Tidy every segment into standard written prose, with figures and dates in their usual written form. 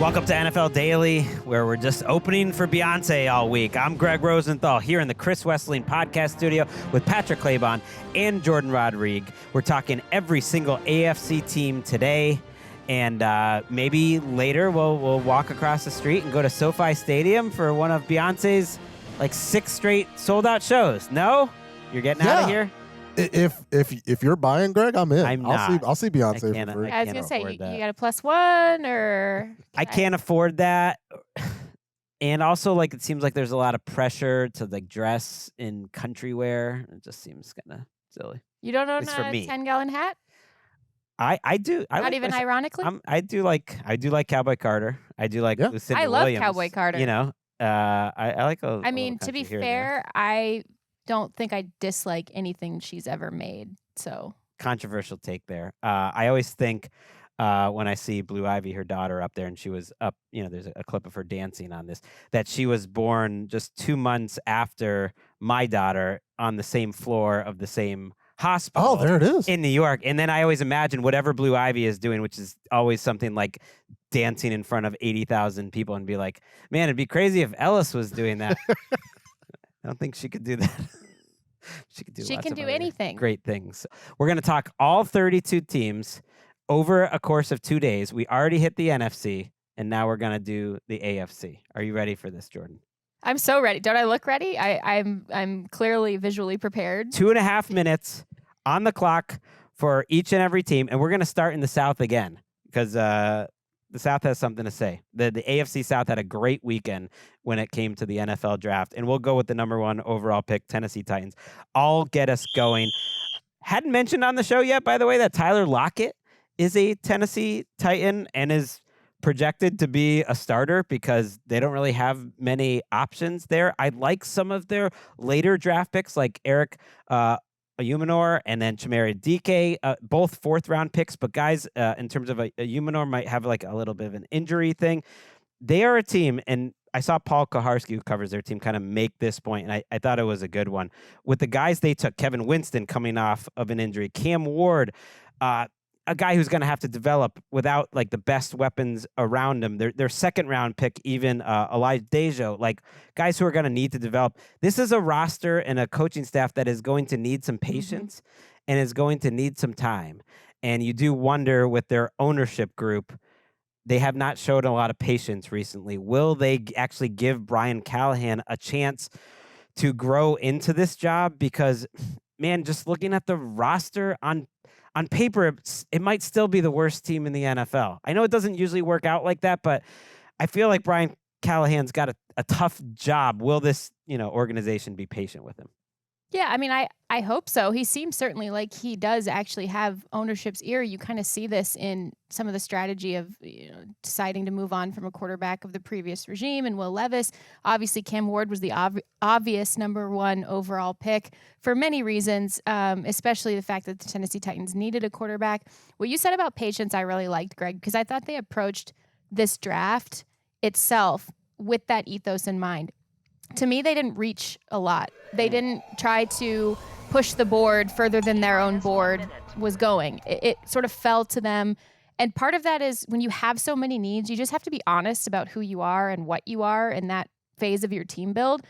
Welcome to NFL Daily, where we're just opening for Beyonce all week. I'm Gregg Rosenthal here in the Chris Wesseling podcast studio with Patrick Claybon and Jourdan Rodrigue. We're talking every single AFC team today, and maybe later we'll walk across the street and go to SoFi Stadium for one of Beyonce's 6 straight sold-out shows. No? You're getting out of here? If you're buying, Greg, I'm in. I'm not. I'll see Beyonce for free. I was gonna say you got a +1 or I can't afford that. And also, it seems like there's a lot of pressure to dress in country wear. It just seems kind of silly. You don't own It's for a me. 10-gallon hat? I do. Not even ironically? I do like Cowboy Carter. I do like Lucinda I love Williams. Cowboy Carter. You know, I like a. I mean, to be fair, I don't think I dislike anything she's ever made. So Controversial take there. I always think when I see Blue Ivy, her daughter, up there, and she was up, there's a clip of her dancing on this, that she was born just 2 months after my daughter on the same floor of the same hospital. Oh, there it is. In New York. And then I always imagine whatever Blue Ivy is doing, which is always something like dancing in front of 80,000 people, and be like, man, it'd be crazy if Ellis was doing that. I don't think she could do that. She can do anything. Great things. We're going to talk all 32 teams over a course of 2 days. We already hit the NFC, and now we're going to do the AFC. Are you ready for this, Jourdan? I'm so ready. Don't I look ready? I'm clearly visually prepared. 2.5 minutes on the clock for each and every team, and we're going to start in the South again because the South has something to say. The AFC South had a great weekend when it came to the NFL draft, and we'll go with the number 1 overall pick, Tennessee Titans. All get us going. Hadn't mentioned on the show yet, by the way, that Tyler Lockett is a Tennessee Titan and is projected to be a starter because they don't really have many options there. I like some of their later draft picks, like Eric Ayumanor and then Chimere Dike, both 4th-round picks. But guys, in terms of Ayumanor might have a little bit of an injury thing. They are a team, and I saw Paul Kaharski, who covers their team, kind of make this point, and I thought it was a good one. With the guys they took, Kevin Winston coming off of an injury, Cam Ward, a guy who's going to have to develop without the best weapons around him. Their 2nd-round pick, even Elijah Dejo, guys who are going to need to develop. This is a roster and a coaching staff that is going to need some patience and is going to need some time. And you do wonder with their ownership group, they have not showed a lot of patience recently. Will they actually give Brian Callahan a chance to grow into this job? Because, man, just looking at the roster on paper, it might still be the worst team in the NFL. I know it doesn't usually work out like that, but I feel like Brian Callahan's got a tough job. Will this, organization be patient with him? Yeah, I mean, I hope so. He seems certainly like he does actually have ownership's ear. You kind of see this in some of the strategy of deciding to move on from a quarterback of the previous regime and Will Levis. Obviously, Cam Ward was the obvious number 1 overall pick for many reasons, especially the fact that the Tennessee Titans needed a quarterback. What you said about patience, I really liked, Greg, because I thought they approached this draft itself with that ethos in mind. To me, they didn't reach a lot. They didn't try to push the board further than their own board was going. It sort of fell to them. And part of that is when you have so many needs, you just have to be honest about who you are and what you are in that phase of your team build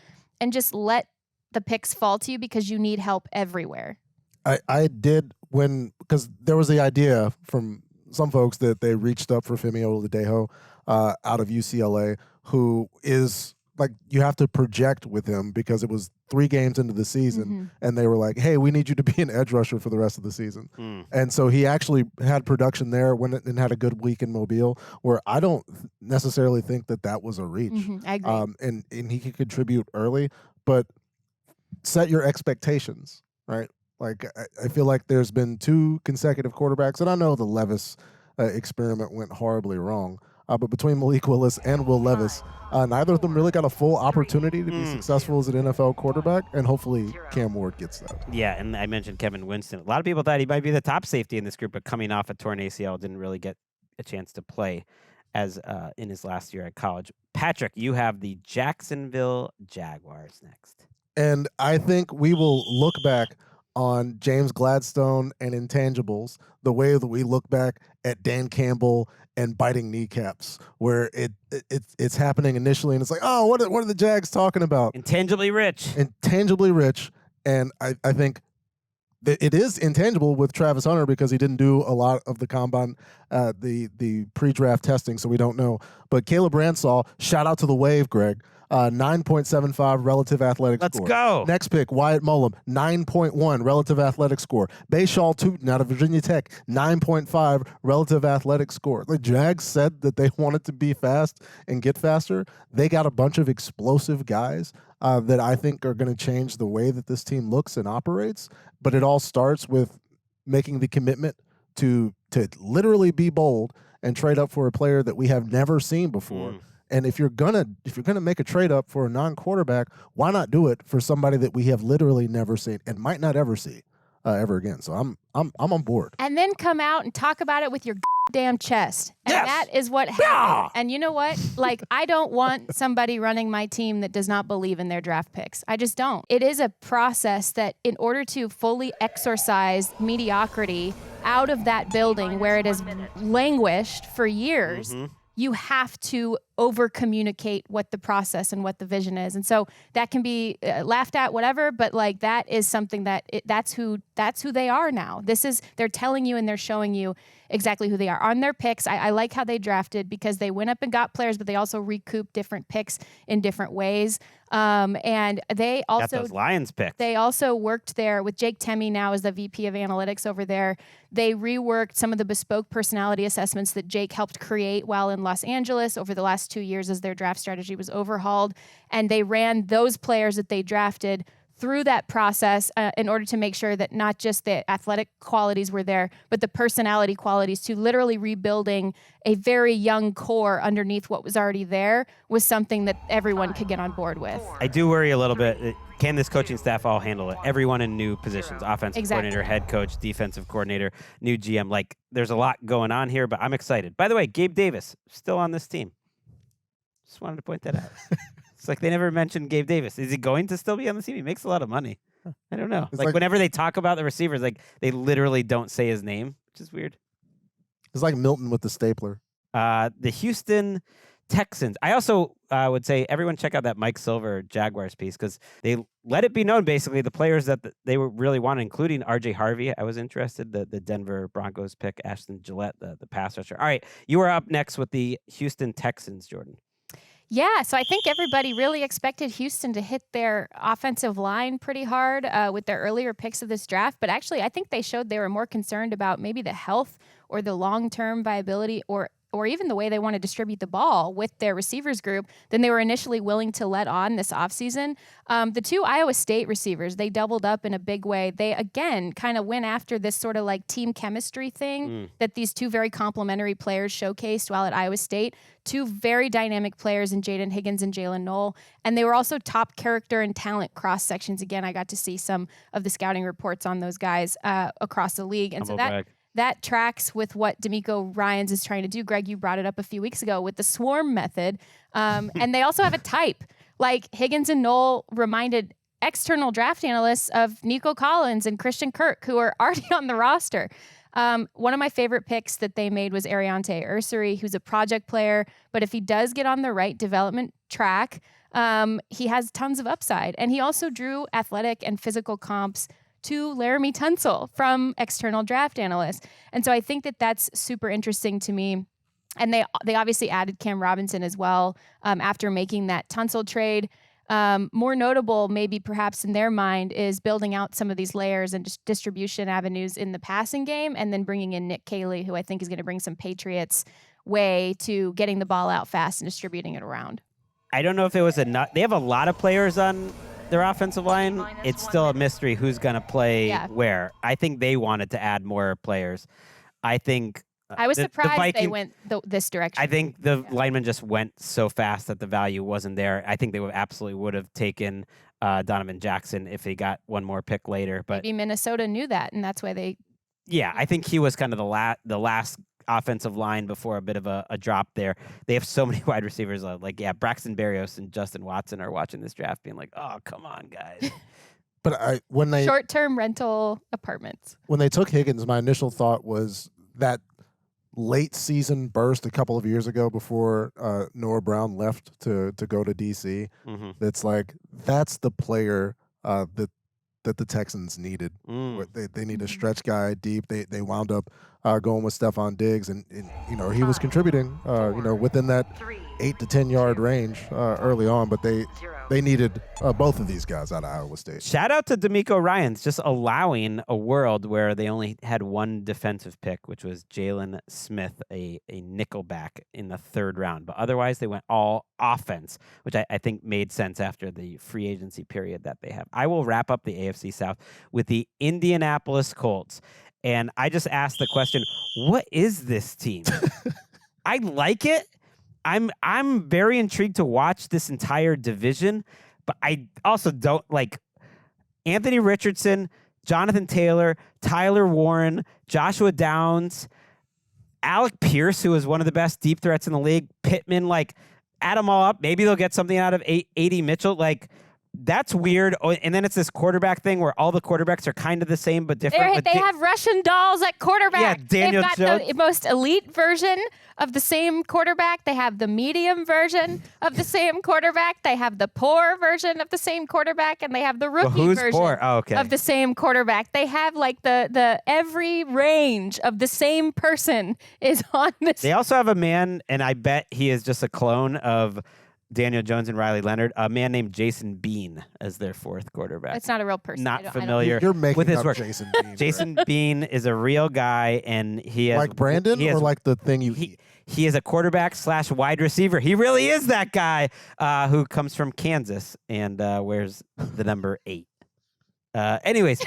and just let the picks fall to you because you need help everywhere. I did because there was the idea from some folks that they reached up for Femi Oladejo out of UCLA, who is you have to project with him because it was 3 games into the season and they were like, hey, we need you to be an edge rusher for the rest of the season. And so he actually had production there and had a good week in Mobile, where I don't necessarily think that was a reach. I agree. And he could contribute early, but set your expectations, right? I feel like there's been 2 consecutive quarterbacks, and I know the Levis experiment went horribly wrong, but between Malik Willis and Will Levis, neither of them really got a full opportunity to be successful as an NFL quarterback, and hopefully Cam Ward gets that. Yeah, and I mentioned Kevin Winston. A lot of people thought he might be the top safety in this group, but coming off a torn ACL, didn't really get a chance to play as in his last year at college. Patrick, you have the Jacksonville Jaguars next. And I think we will look back on James Gladstone and intangibles the way that we look back at Dan Campbell and biting kneecaps, where it's happening initially and it's like, oh, what are the Jags talking about? Intangibly rich. Intangibly rich. And I think it is intangible with Travis Hunter because he didn't do a lot of the combine, the pre-draft testing, so we don't know. But Caleb Ransall, shout out to the wave, Greg. 9.75 relative athletic score. Let's go. Next pick, Wyatt Mullum, 9.1 relative athletic score. Bayshaw Tootin out of Virginia Tech, 9.5 relative athletic score. The Jags said that they wanted to be fast and get faster. They got a bunch of explosive guys that I think are going to change the way that this team looks and operates. But it all starts with making the commitment to literally be bold and trade up for a player that we have never seen before. And if you're gonna make a trade up for a non-quarterback, why not do it for somebody that we have literally never seen and might not ever see ever again? So I'm on board. And then come out and talk about it with your damn chest. And Yes. that is what happened. Yeah. And you know what? Like, I don't want somebody running my team that does not believe in their draft picks. I just don't. It is a process that in order to fully exorcise mediocrity out of that building where it has languished for years, you have to over-communicate what the process and what the vision is. And so that can be laughed at, whatever, but like that is something that that's who they are now. They're telling you and they're showing you exactly who they are. On their picks, I like how they drafted because they went up and got players, but they also recouped different picks in different ways. And they also got those Lions picks. They also worked there with Jake Temmey now as the VP of analytics over there. They reworked some of the bespoke personality assessments that Jake helped create while in Los Angeles over the last 2 years as their draft strategy was overhauled. And they ran those players that they drafted through that process in order to make sure that not just the athletic qualities were there, but the personality qualities to literally rebuilding a very young core underneath what was already there was something that everyone could get on board with. I do worry a little bit. Can this coaching staff all handle it? Everyone in new positions, offensive coordinator, head coach, defensive coordinator, new GM. Like, there's a lot going on here, but I'm excited. By the way, Gabe Davis, still on this team. Just wanted to point that out. It's like they never mentioned Gabe Davis. Is he going to still be on the team? He makes a lot of money. I don't know. Like whenever they talk about the receivers, like they literally don't say his name, which is weird. It's like Milton with the stapler. The Houston Texans. I also would say everyone check out that Mike Silver Jaguars piece because they let it be known basically the players that they were really wanted, including R.J. Harvey. I was interested. The Denver Broncos pick, Ashton Gillette, the pass rusher. All right, you are up next with the Houston Texans, Jourdan. Yeah, so I think everybody really expected Houston to hit their offensive line pretty hard with their earlier picks of this draft. But actually, I think they showed they were more concerned about maybe the health or the long-term viability or even the way they want to distribute the ball with their receivers group than they were initially willing to let on this offseason. The two Iowa State receivers, they doubled up in a big way. They, again, kind of went after this sort of like team chemistry thing that these two very complementary players showcased while at Iowa State. Two very dynamic players in Jaden Higgins and Jalen Knoll. And they were also top character and talent cross sections. Again, I got to see some of the scouting reports on those guys across the league. And so that tracks with what D'Amico Ryans is trying to do. Greg, you brought it up a few weeks ago with the swarm method. And they also have a type. Like Higgins and Knoll reminded external draft analysts of Nico Collins and Christian Kirk, who are already on the roster. One of my favorite picks that they made was Ariante Ursary, who's a project player. But if he does get on the right development track, he has tons of upside. And he also drew athletic and physical comps to Laramie Tunsil from external draft analysts. And so I think that that's super interesting to me. And they obviously added Cam Robinson as well after making that Tunsil trade. More notable, maybe perhaps in their mind, is building out some of these layers and distribution avenues in the passing game and then bringing in Nick Caley, who I think is going to bring some Patriots way to getting the ball out fast and distributing it around. I don't know if it was enough. They have a lot of players on their offensive line. It's still a mystery who's going to play where. I think they wanted to add more players. I think I was surprised they went this direction. I think the linemen just went so fast that the value wasn't there. I think they would have taken Donovan Jackson if they got one more pick later. But maybe Minnesota knew that, and that's why they. Yeah, I think he was kind of the last offensive line before a bit of a drop there. They have so many wide receivers. Braxton Berrios and Justin Watson are watching this draft being like, oh, come on, guys. But when they Short-term rental apartments. when they took Higgins, my initial thought was that late season burst a couple of years ago before Noah Brown left to go to DC. Mm-hmm. That's the player that the Texans needed. They need a stretch guy deep. They wound up going with Stephon Diggs, and he was contributing within that 8 to 10 yard range early on, but they needed both of these guys out of Iowa State. Shout out to D'Amico Ryans, just allowing a world where they only had one defensive pick, which was Jalen Smith, a nickelback in the 3rd round. But otherwise, they went all offense, which I think made sense after the free agency period that they have. I will wrap up the AFC South with the Indianapolis Colts. And I just asked the question, what is this team? I like it. I'm very intrigued to watch this entire division, but I also don't like Anthony Richardson, Jonathan Taylor, Tyler Warren, Joshua Downs, Alec Pierce, who is one of the best deep threats in the league, Pittman, add them all up. Maybe they'll get something out of A.D. Mitchell. That's weird. Oh, and then it's this quarterback thing where all the quarterbacks are kind of the same but different. They have Russian dolls at quarterback. Yeah, Daniel They've got Jones. the most elite version of the same quarterback. They have the medium version of the same quarterback. They have the poor version of the same quarterback, and they have the rookie who's version poor? Oh, okay. of the same quarterback. They have the every range of the same person is on this. They also have a man, and I bet he is just a clone of Daniel Jones and Riley Leonard, a man named Jason Bean as their 4th quarterback. It's not a real person. Not familiar You're making with his up work. Jason Bean. Jason Bean is a real guy, and he has Like Brandon, he has, or like the thing you eat? He is a quarterback / wide receiver. He really is that guy who comes from Kansas and wears the number 8. Anyways,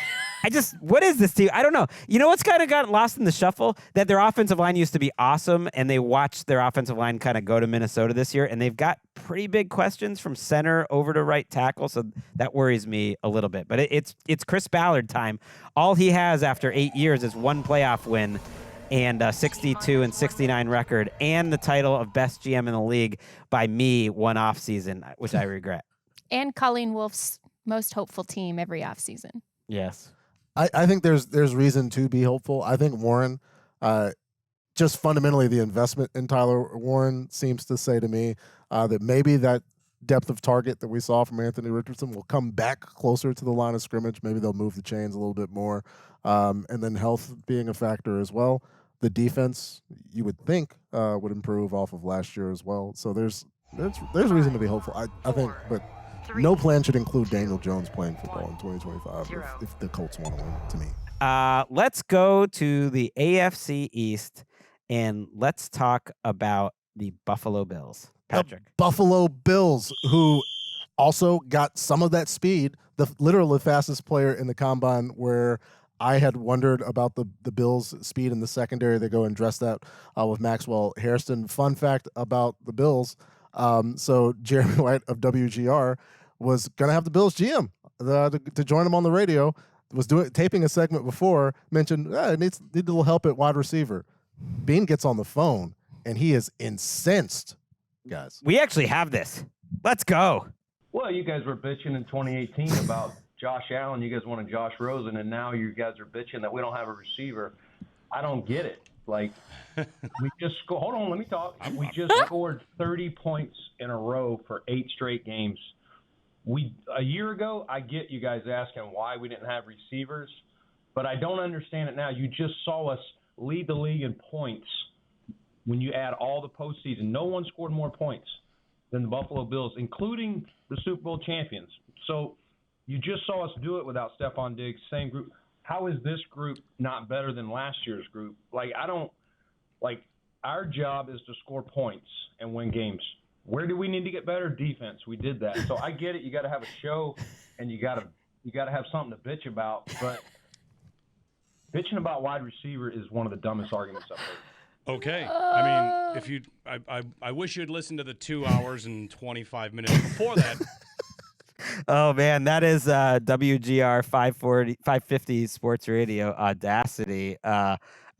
what is this team? I don't know. You know what's kind of gotten lost in the shuffle? That their offensive line used to be awesome, and they watched their offensive line kind of go to Minnesota this year, and they've got pretty big questions from center over to right tackle, so that worries me a little bit. But it's Chris Ballard time. All he has after 8 years is one playoff win and a 62-69 record, and the title of best GM in the league by me one offseason, which I regret. And Colleen Wolfe's most hopeful team every offseason. Yes. I think there's reason to be hopeful. I think Warren, just fundamentally the investment in Tyler Warren seems to say to me that maybe that depth of target that we saw from Anthony Richardson will come back closer to the line of scrimmage. Maybe they'll move the chains a little bit more. And then health being a factor as well. The defense, you would think, would improve off of last year as well. So there's reason to be hopeful, I think, but no plan should include Daniel Jones playing football in 2025 if the Colts want to win, to me. Let's go to the AFC East, and let's talk about the Buffalo Bills. Patrick. The Buffalo Bills, who also got some of that speed, literally the fastest player in the combine, where I had wondered about the Bills' speed in the secondary. They go and dress that with Maxwell Hairston. Fun fact about the Bills, so Jeremy White of WGR was going to have the Bills GM to join him on the radio, was taping a segment before, mentioned need a little help at wide receiver. Bean gets on the phone, and he is incensed, guys. We actually have this. Let's go. Well, you guys were bitching in 2018 about Josh Allen. You guys wanted Josh Rosen, and now you guys are bitching that we don't have a receiver. I don't get it. We just hold on, let me talk. We just scored 30 points in a row for 8 straight games. A year ago, I get you guys asking why we didn't have receivers, but I don't understand it now. You just saw us lead the league in points when you add all the postseason. No one scored more points than the Buffalo Bills, including the Super Bowl champions. So you just saw us do it without Stephon Diggs, same group. How is this group not better than last year's group? Our job is to score points and win games. Where do we need to get better? Defense. We did that. So I get it. You got to have a show, and you got to have something to bitch about. But bitching about wide receiver is one of the dumbest arguments I've heard. Okay. I mean, I wish you'd listened to the 2 hours and 25 minutes before that. Oh, man, that is WGR 550 Sports Radio Audacity.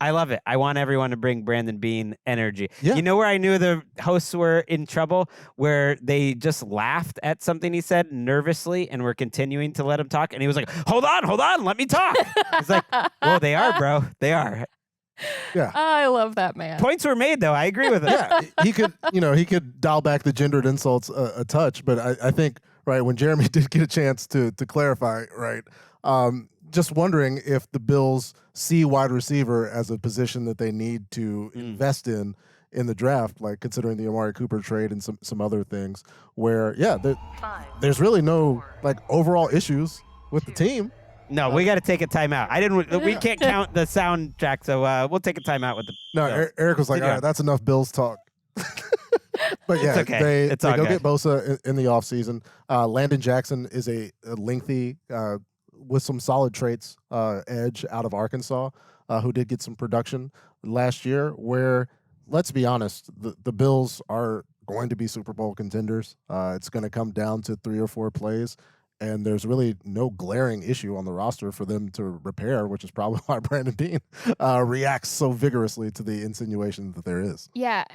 I love it. I want everyone to bring Brandon Beane energy. Yeah. You know where I knew the hosts were in trouble? Where they just laughed at something he said nervously and were continuing to let him talk. And he was like, hold on, let me talk. It's like, well, they are, bro. They are. Yeah. I love that man. Points were made, though. I agree with it. Yeah, he could dial back the gendered insults a touch, but I think, right, when Jeremy did get a chance to clarify, right, just wondering if the Bills see wide receiver as a position that they need to invest in the draft, like considering the Amari Cooper trade and some other things where, there's really no like overall issues with the team. No, we got to take a timeout. We can't count the soundtrack, so we'll take a timeout with the. No, Bills. Eric was like, Good all job. right, that's enough Bills talk. But yeah, okay. they It's all go good. get Bosa in the offseason. Landon Jackson is a lengthy, with some solid traits, edge out of Arkansas, who did get some production last year, where, let's be honest, the Bills are going to be Super Bowl contenders. It's going to come down to 3 or 4 plays. And there's really no glaring issue on the roster for them to repair, which is probably why Brandon Beane reacts so vigorously to the insinuation that there is. Yeah.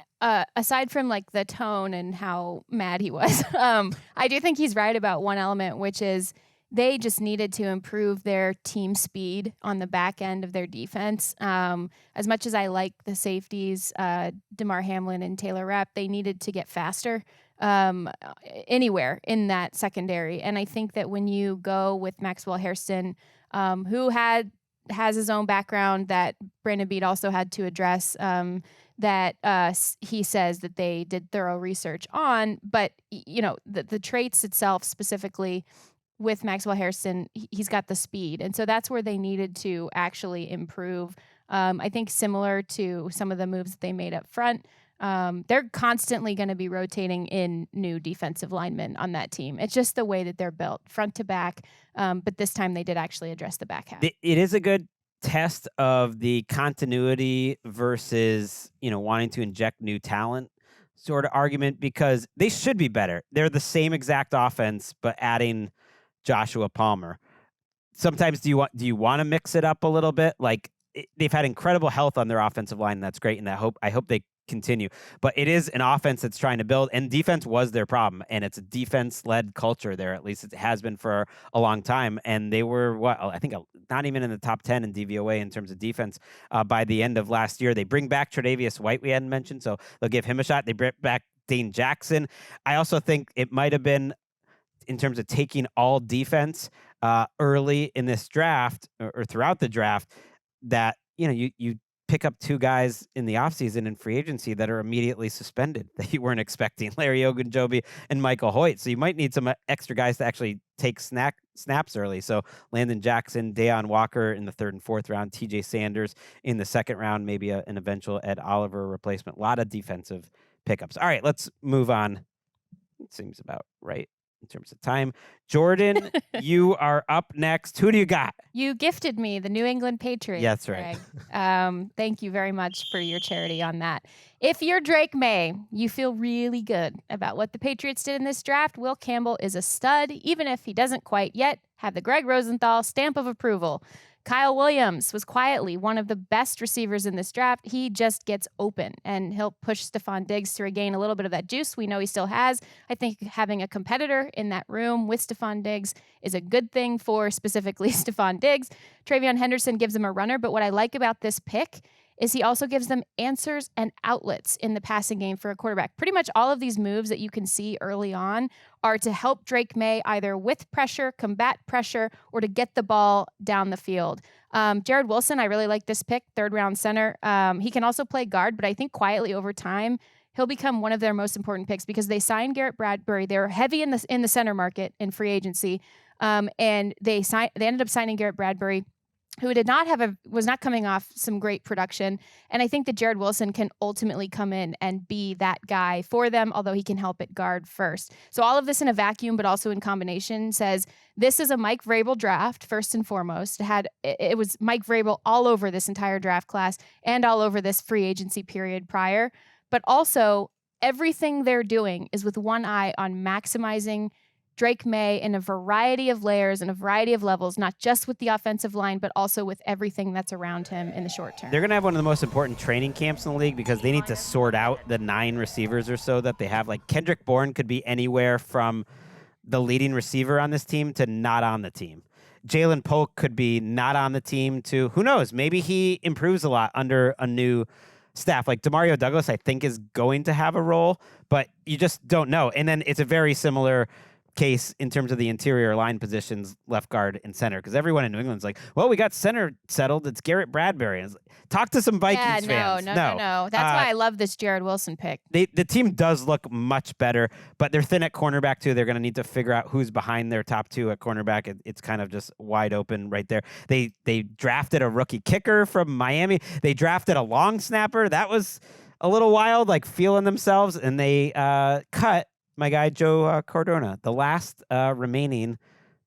Aside from like the tone and how mad he was, I do think he's right about one element, which is they just needed to improve their team speed on the back end of their defense. As much as I like the safeties, DeMar Hamlin and Taylor Rapp, they needed to get faster anywhere in that secondary. And I think that when you go with Maxwell Hairston, who has his own background that Brandon Beane also had to address, that he says that they did thorough research on, but the traits itself specifically with Maxwell Hairston, he's got the speed. And so that's where they needed to actually improve. I think similar to some of the moves that they made up front, they're constantly going to be rotating in new defensive linemen on that team. It's just the way that they're built, front to back. But this time they did actually address the back half. It is a good test of the continuity versus, wanting to inject new talent sort of argument, because they should be better. They're the same exact offense, but adding Joshua Palmer. Sometimes do you want to mix it up a little bit? Like they've had incredible health on their offensive line, and that's great. And I hope they continue. But it is an offense that's trying to build, and defense was their problem. And it's a defense-led culture there. At least it has been for a long time. And they were I think not even in the top 10 in DVOA in terms of defense by the end of last year. They bring back Tre'Davious White, we hadn't mentioned, so they'll give him a shot. They bring back Dane Jackson. I also think it might have been, in terms of taking all defense early in this draft or throughout the draft, that you pick up 2 guys in the offseason in free agency that are immediately suspended that you weren't expecting, Larry Ogunjobi and Michael Hoyt. So you might need some extra guys to actually take snaps early. So Landon Jackson, Deion Walker in the 3rd and 4th round, TJ Sanders in the 2nd round, maybe an eventual Ed Oliver replacement. A lot of defensive pickups. All right, let's move on. It seems about right in terms of time. Jourdan, you are up next. Who do you got? You gifted me the New England Patriots. Yeah, that's right. Greg. Thank you very much for your charity on that. If you're Drake May, you feel really good about what the Patriots did in this draft. Will Campbell is a stud, even if he doesn't quite yet have the Gregg Rosenthal stamp of approval. Kyle Williams was quietly one of the best receivers in this draft. He just gets open, and he'll push Stephon Diggs to regain a little bit of that juice we know he still has. I think having a competitor in that room with Stephon Diggs is a good thing for specifically Stephon Diggs. Travion Henderson gives him a runner, but what I like about this pick is he also gives them answers and outlets in the passing game for a quarterback. Pretty much all of these moves that you can see early on are to help Drake May either with pressure, combat pressure, or to get the ball down the field. Jared Wilson, I really like this pick, 3rd round center. He can also play guard, but I think quietly over time, he'll become one of their most important picks because they signed Garrett Bradbury. They're heavy in the center market in free agency, and they ended up signing Garrett Bradbury, who was not coming off some great production. And I think that Jared Wilson can ultimately come in and be that guy for them, although he can help at guard first. So all of this in a vacuum, but also in combination, says this is a Mike Vrabel draft, first and foremost. It was Mike Vrabel all over this entire draft class and all over this free agency period prior. But also, everything they're doing is with one eye on maximizing Drake May in a variety of layers and a variety of levels, not just with the offensive line, but also with everything that's around him in the short term. They're going to have one of the most important training camps in the league because they need to sort out the 9 receivers or so that they have. Like Kendrick Bourne could be anywhere from the leading receiver on this team to not on the team. Jalen Polk could be not on the team to, who knows, maybe he improves a lot under a new staff. Like Demario Douglas, I think, is going to have a role, but you just don't know. And then it's a very similar case in terms of the interior line positions, left guard and center, because everyone in New England's like, well, we got center settled. It's Garrett Bradbury. And talk to some Vikings fans. No. That's why I love this Jared Wilson pick. The team does look much better, but they're thin at cornerback too. They're going to need to figure out who's behind their top 2 at cornerback. It's kind of just wide open right there. They drafted a rookie kicker from Miami. They drafted a long snapper. That was a little wild, like feeling themselves, and they cut my guy Joe Cardona, the last remaining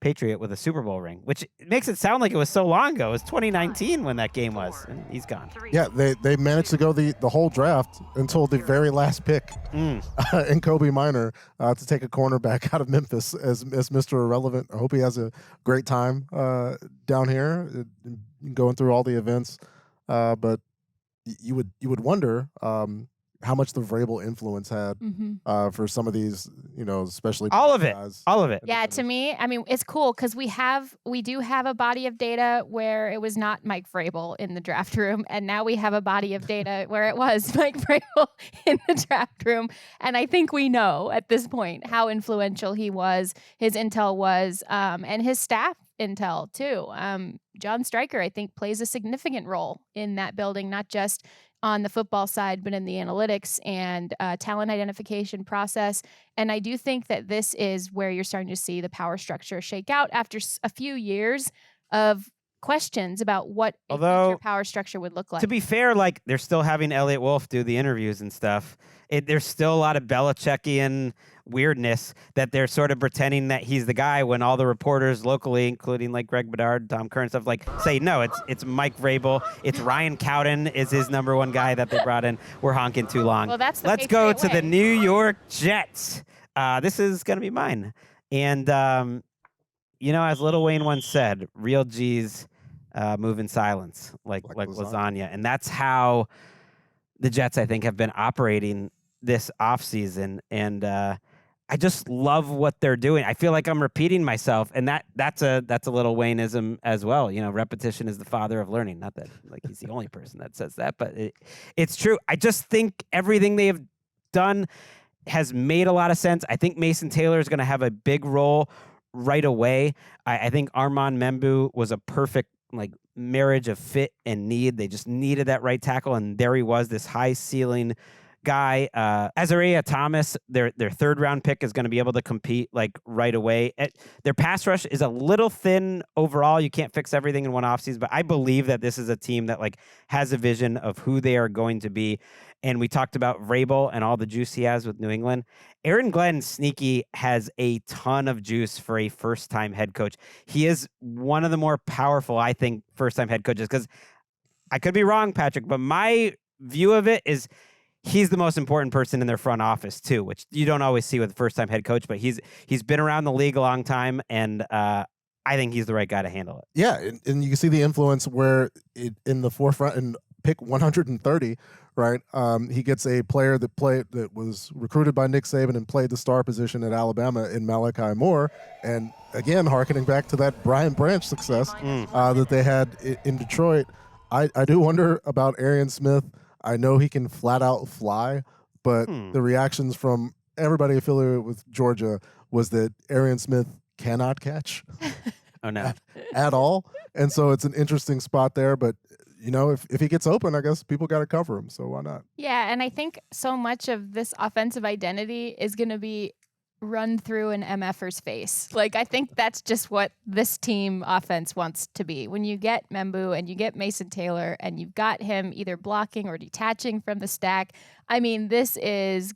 Patriot with a Super Bowl ring, which makes it sound like it was so long ago. It was 2019 when that game was, and he's gone. Yeah, they managed to go the whole draft until the very last pick in Kobe Minor to take a cornerback out of Memphis as Mr. Irrelevant. I hope he has a great time down here, going through all the events. But you would wonder how much the Vrabel influence had for some of these, especially all of it. Yeah, to me, I mean, it's cool because we do have a body of data where it was not Mike Vrabel in the draft room, and now we have a body of data where it was Mike Vrabel in the draft room, and I think we know at this point how influential he was, his intel was, and his staff intel too. John Stryker, I think, plays a significant role in that building, not just on the football side, but in the analytics and talent identification process. And I do think that this is where you're starting to see the power structure shake out after a few years of questions about what a future power structure would look like. To be fair, like they're still having Elliot Wolf do the interviews and stuff. There's still a lot of Belichickian weirdness that they're sort of pretending that he's the guy when all the reporters locally, including like Greg Bedard, Tom Curran, stuff like say, no, it's Mike Vrabel. It's Ryan Cowden is his number 1 guy that they brought in. We're honking too long. Well, that's the Let's go to way. the New York Jets. This is going to be mine. And, as Lil Wayne once said, real G's move in silence, like lasagna. And that's how the Jets, I think, have been operating this offseason. And I just love what they're doing. I feel like I'm repeating myself, and that's a little Wayneism as well. Repetition is the father of learning. Not that like he's the only person that says that, but it's true. I just think everything they have done has made a lot of sense. I think Mason Taylor is going to have a big role right away. I think Armand Membu was a perfect marriage of fit and need. They just needed that right tackle, and there he was, this high ceiling guy. Azariah Thomas, their 3rd round pick, is going to be able to compete right away. Their pass rush is a little thin overall. You can't fix everything in one offseason, but I believe that this is a team that has a vision of who they are going to be. And we talked about Vrabel and all the juice he has with New England. Aaron Glenn Sneaky has a ton of juice for a first-time head coach. He is one of the more powerful, I think, first-time head coaches, because I could be wrong, Patrick, but my view of it is he's the most important person in their front office too, which you don't always see with a first-time head coach, but he's been around the league a long time, and I think he's the right guy to handle it. Yeah, and you can see the influence where in the forefront and pick 130, right? He gets a player that was recruited by Nick Saban and played the star position at Alabama in Malachi Moore, and again, hearkening back to that Brian Branch success that they had in Detroit. I do wonder about Arian Smith. I know he can flat out fly, but the reactions from everybody affiliated with Georgia was that Arian Smith cannot catch. Oh no, at all. And so it's an interesting spot there, but if he gets open, I guess people got to cover him. So why not? Yeah, and I think so much of this offensive identity is going to be run through an MFer's face. I think that's just what this team offense wants to be. When you get Membu and you get Mason Taylor and you've got him either blocking or detaching from the stack, I mean, this is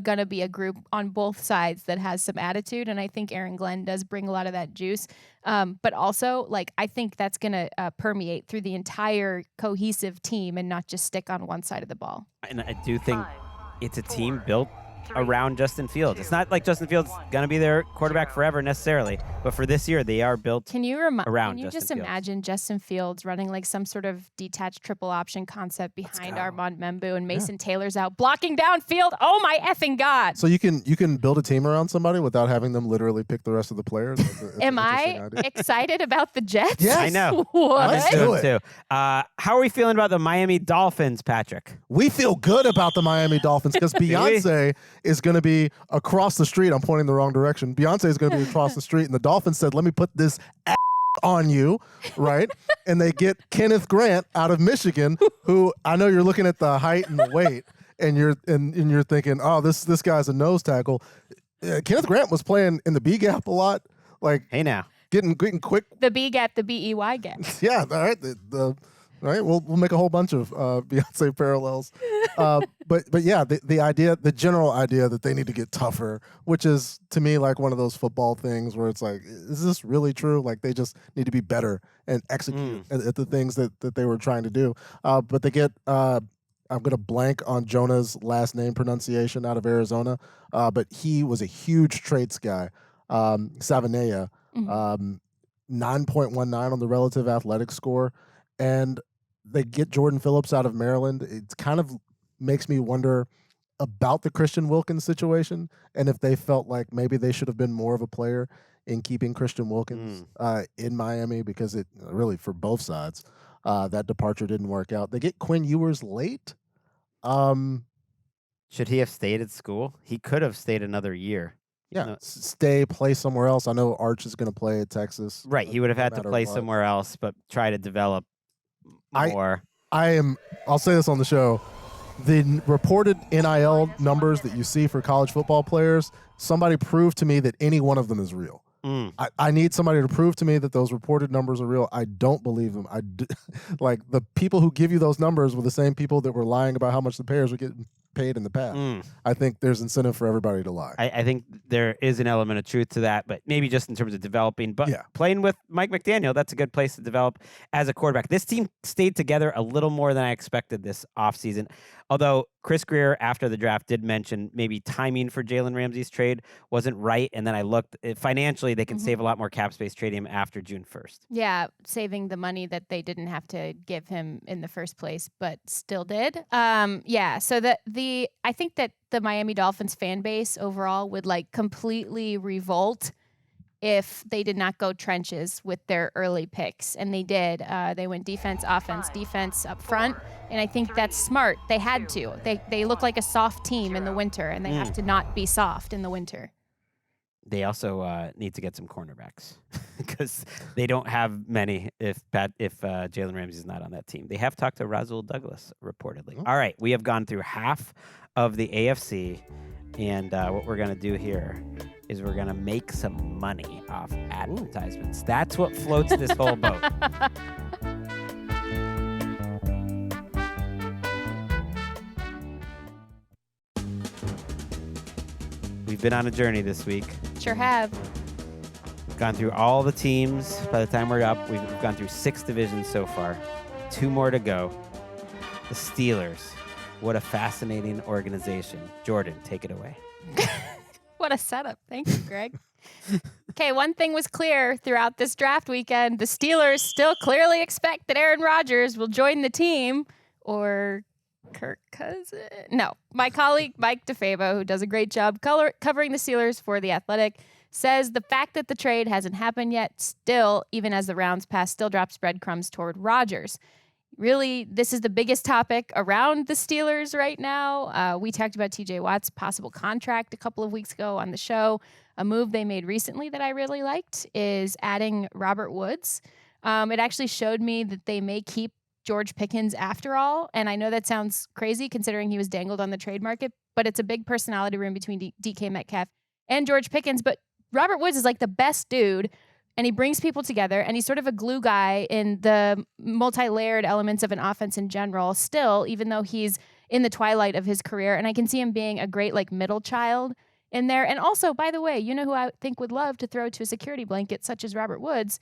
going to be a group on both sides that has some attitude, and I think Aaron Glenn does bring a lot of that juice. But also, I think that's going to permeate through the entire cohesive team and not just stick on one side of the ball. And I do think it's a team built around Justin Fields. It's not like Justin Fields is going to be their quarterback forever necessarily, but for this year, they are built Can you around just Justin Fields. imagine Justin Fields running like some sort of detached triple option concept behind Armand Membu and Mason Taylor's out blocking downfield? Oh my effing God. So you can build a team around somebody without having them literally pick the rest of the players. Am I excited about the Jets? Yes. I know. What? Let's do it. Too. How are we feeling about the Miami Dolphins, Patrick? We feel good about the Miami Dolphins because Beyonce is going to be across the street. I'm pointing the wrong direction. Beyonce is going to be across the street, and the Dolphins said, "Let me put this on you," right? And they get Kenneth Grant out of Michigan, who I know you're looking at the height and the weight, and you're thinking, "Oh, this guy's a nose tackle." Kenneth Grant was playing in the B gap a lot, like Hey now. getting quick. The B gap, the BEY gap. Yeah, all right. All right, we'll make a whole bunch of Beyonce parallels, but yeah, the general idea that they need to get tougher, which is to me like one of those football things where it's like, is this really true? Like they just need to be better and execute at the things that they were trying to do. But they get, I'm gonna blank on Jonah's last name pronunciation out of Arizona, but he was a huge traits guy, Savanea, 9.19 on the relative athletic score, and they get Jordan Phillips out of Maryland. It kind of makes me wonder about the Christian Wilkins situation and if they felt like maybe they should have been more of a player in keeping Christian Wilkins in Miami, because it really, for both sides, that departure didn't work out. They get Quinn Ewers late. Should he have stayed at school? He could have stayed another year. Yeah, No. stay, play somewhere else. I know Arch is going to play at Texas. Right. He would have no had to matter play what. somewhere else, but try to develop more. I'll say this on the show. The reported NIL numbers that you see for college football players, somebody prove to me that any one of them is real. I need somebody to prove to me that those reported numbers are real. I don't believe them. Like the people who give you those numbers were the same people that were lying about how much the players were getting paid in the past. I think there's incentive for everybody to lie. I think there is an element of truth to that, but maybe just in terms of developing. But Yeah. playing with Mike McDaniel, that's a good place to develop as a quarterback. This team stayed together a little more than I expected this offseason. Although Chris Greer, after the draft, did mention maybe timing for Jalen Ramsey's trade wasn't right. And then I looked, financially, they can save a lot more cap space trading him after June 1st. Yeah, saving the money that they didn't have to give him in the first place, but still did. Yeah, so I think that the Miami Dolphins fan base overall would like completely revolt if they did not go trenches with their early picks, and they did. They went defense up front, and I think that's smart. They had to. They look like a soft team in the winter, and they have to not be soft in the winter. They also need to get some cornerbacks because they don't have many if Jalen Ramsey's not on that team. They have talked to Rasul Douglas, reportedly. All right, we have gone through half of the AFC, and what we're going to do here is we're going to make some money off advertisements. That's what floats this whole boat. We've been on a journey this week. Sure have. Gone through all the teams. By the time we're up, we've gone through 6 divisions so far. 2 more to go. The Steelers. What a fascinating organization. Jourdan, take it away. What a setup. Thank you, Greg. Okay, one thing was clear throughout this draft weekend. The Steelers still clearly expect that Aaron Rodgers will join the team, or Kirk Cousins. No, my colleague Mike DeFabo, who does a great job covering the Steelers for The Athletic, says the fact that the trade hasn't happened yet still, even as the rounds pass, still drops breadcrumbs toward Rodgers. Really, this is the biggest topic around the Steelers right now. We talked about TJ Watt's possible contract a couple of weeks ago on the show. A move they made recently that I really liked is adding Robert Woods. It actually showed me that they may keep George Pickens after all. And I know that sounds crazy considering he was dangled on the trade market, but it's a big personality room between DK Metcalf and George Pickens. But Robert Woods is like the best dude, and he brings people together, and he's sort of a glue guy in the multi-layered elements of an offense in general still, even though he's in the twilight of his career. And I can see him being a great like middle child in there. And also, by the way, you know who I think would love to throw to a security blanket such as Robert Woods?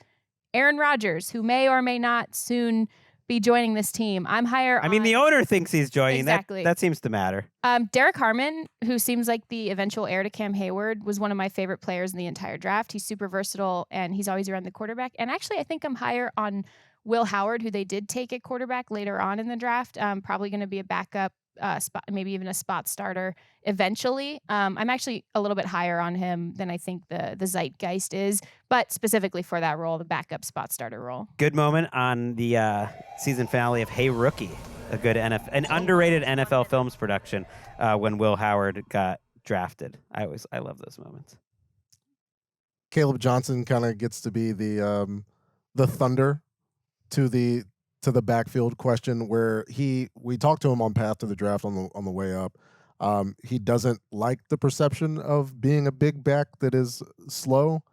Aaron Rodgers, who may or may not soon be joining this team. I'm higher I mean, on the owner thinks he's joining. Exactly. That seems to matter. Derek Harmon, who seems like the eventual heir to Cam Hayward, was one of my favorite players in the entire draft. He's super versatile, and he's always around the quarterback. And actually, I think I'm higher on Will Howard, who they did take at quarterback later on in the draft. Probably going to be a backup spot, maybe even a spot starter eventually. I'm actually a little bit higher on him than I think the zeitgeist is, but specifically for that role, the backup spot starter role. Good moment on the season finale of Hey Rookie, an underrated NFL Films production when Will Howard got drafted. I love those moments. Caleb Johnson kind of gets to be the thunder to the backfield question, where we talked to him on path to the draft on the way up. He doesn't like the perception of being a big back that is slow,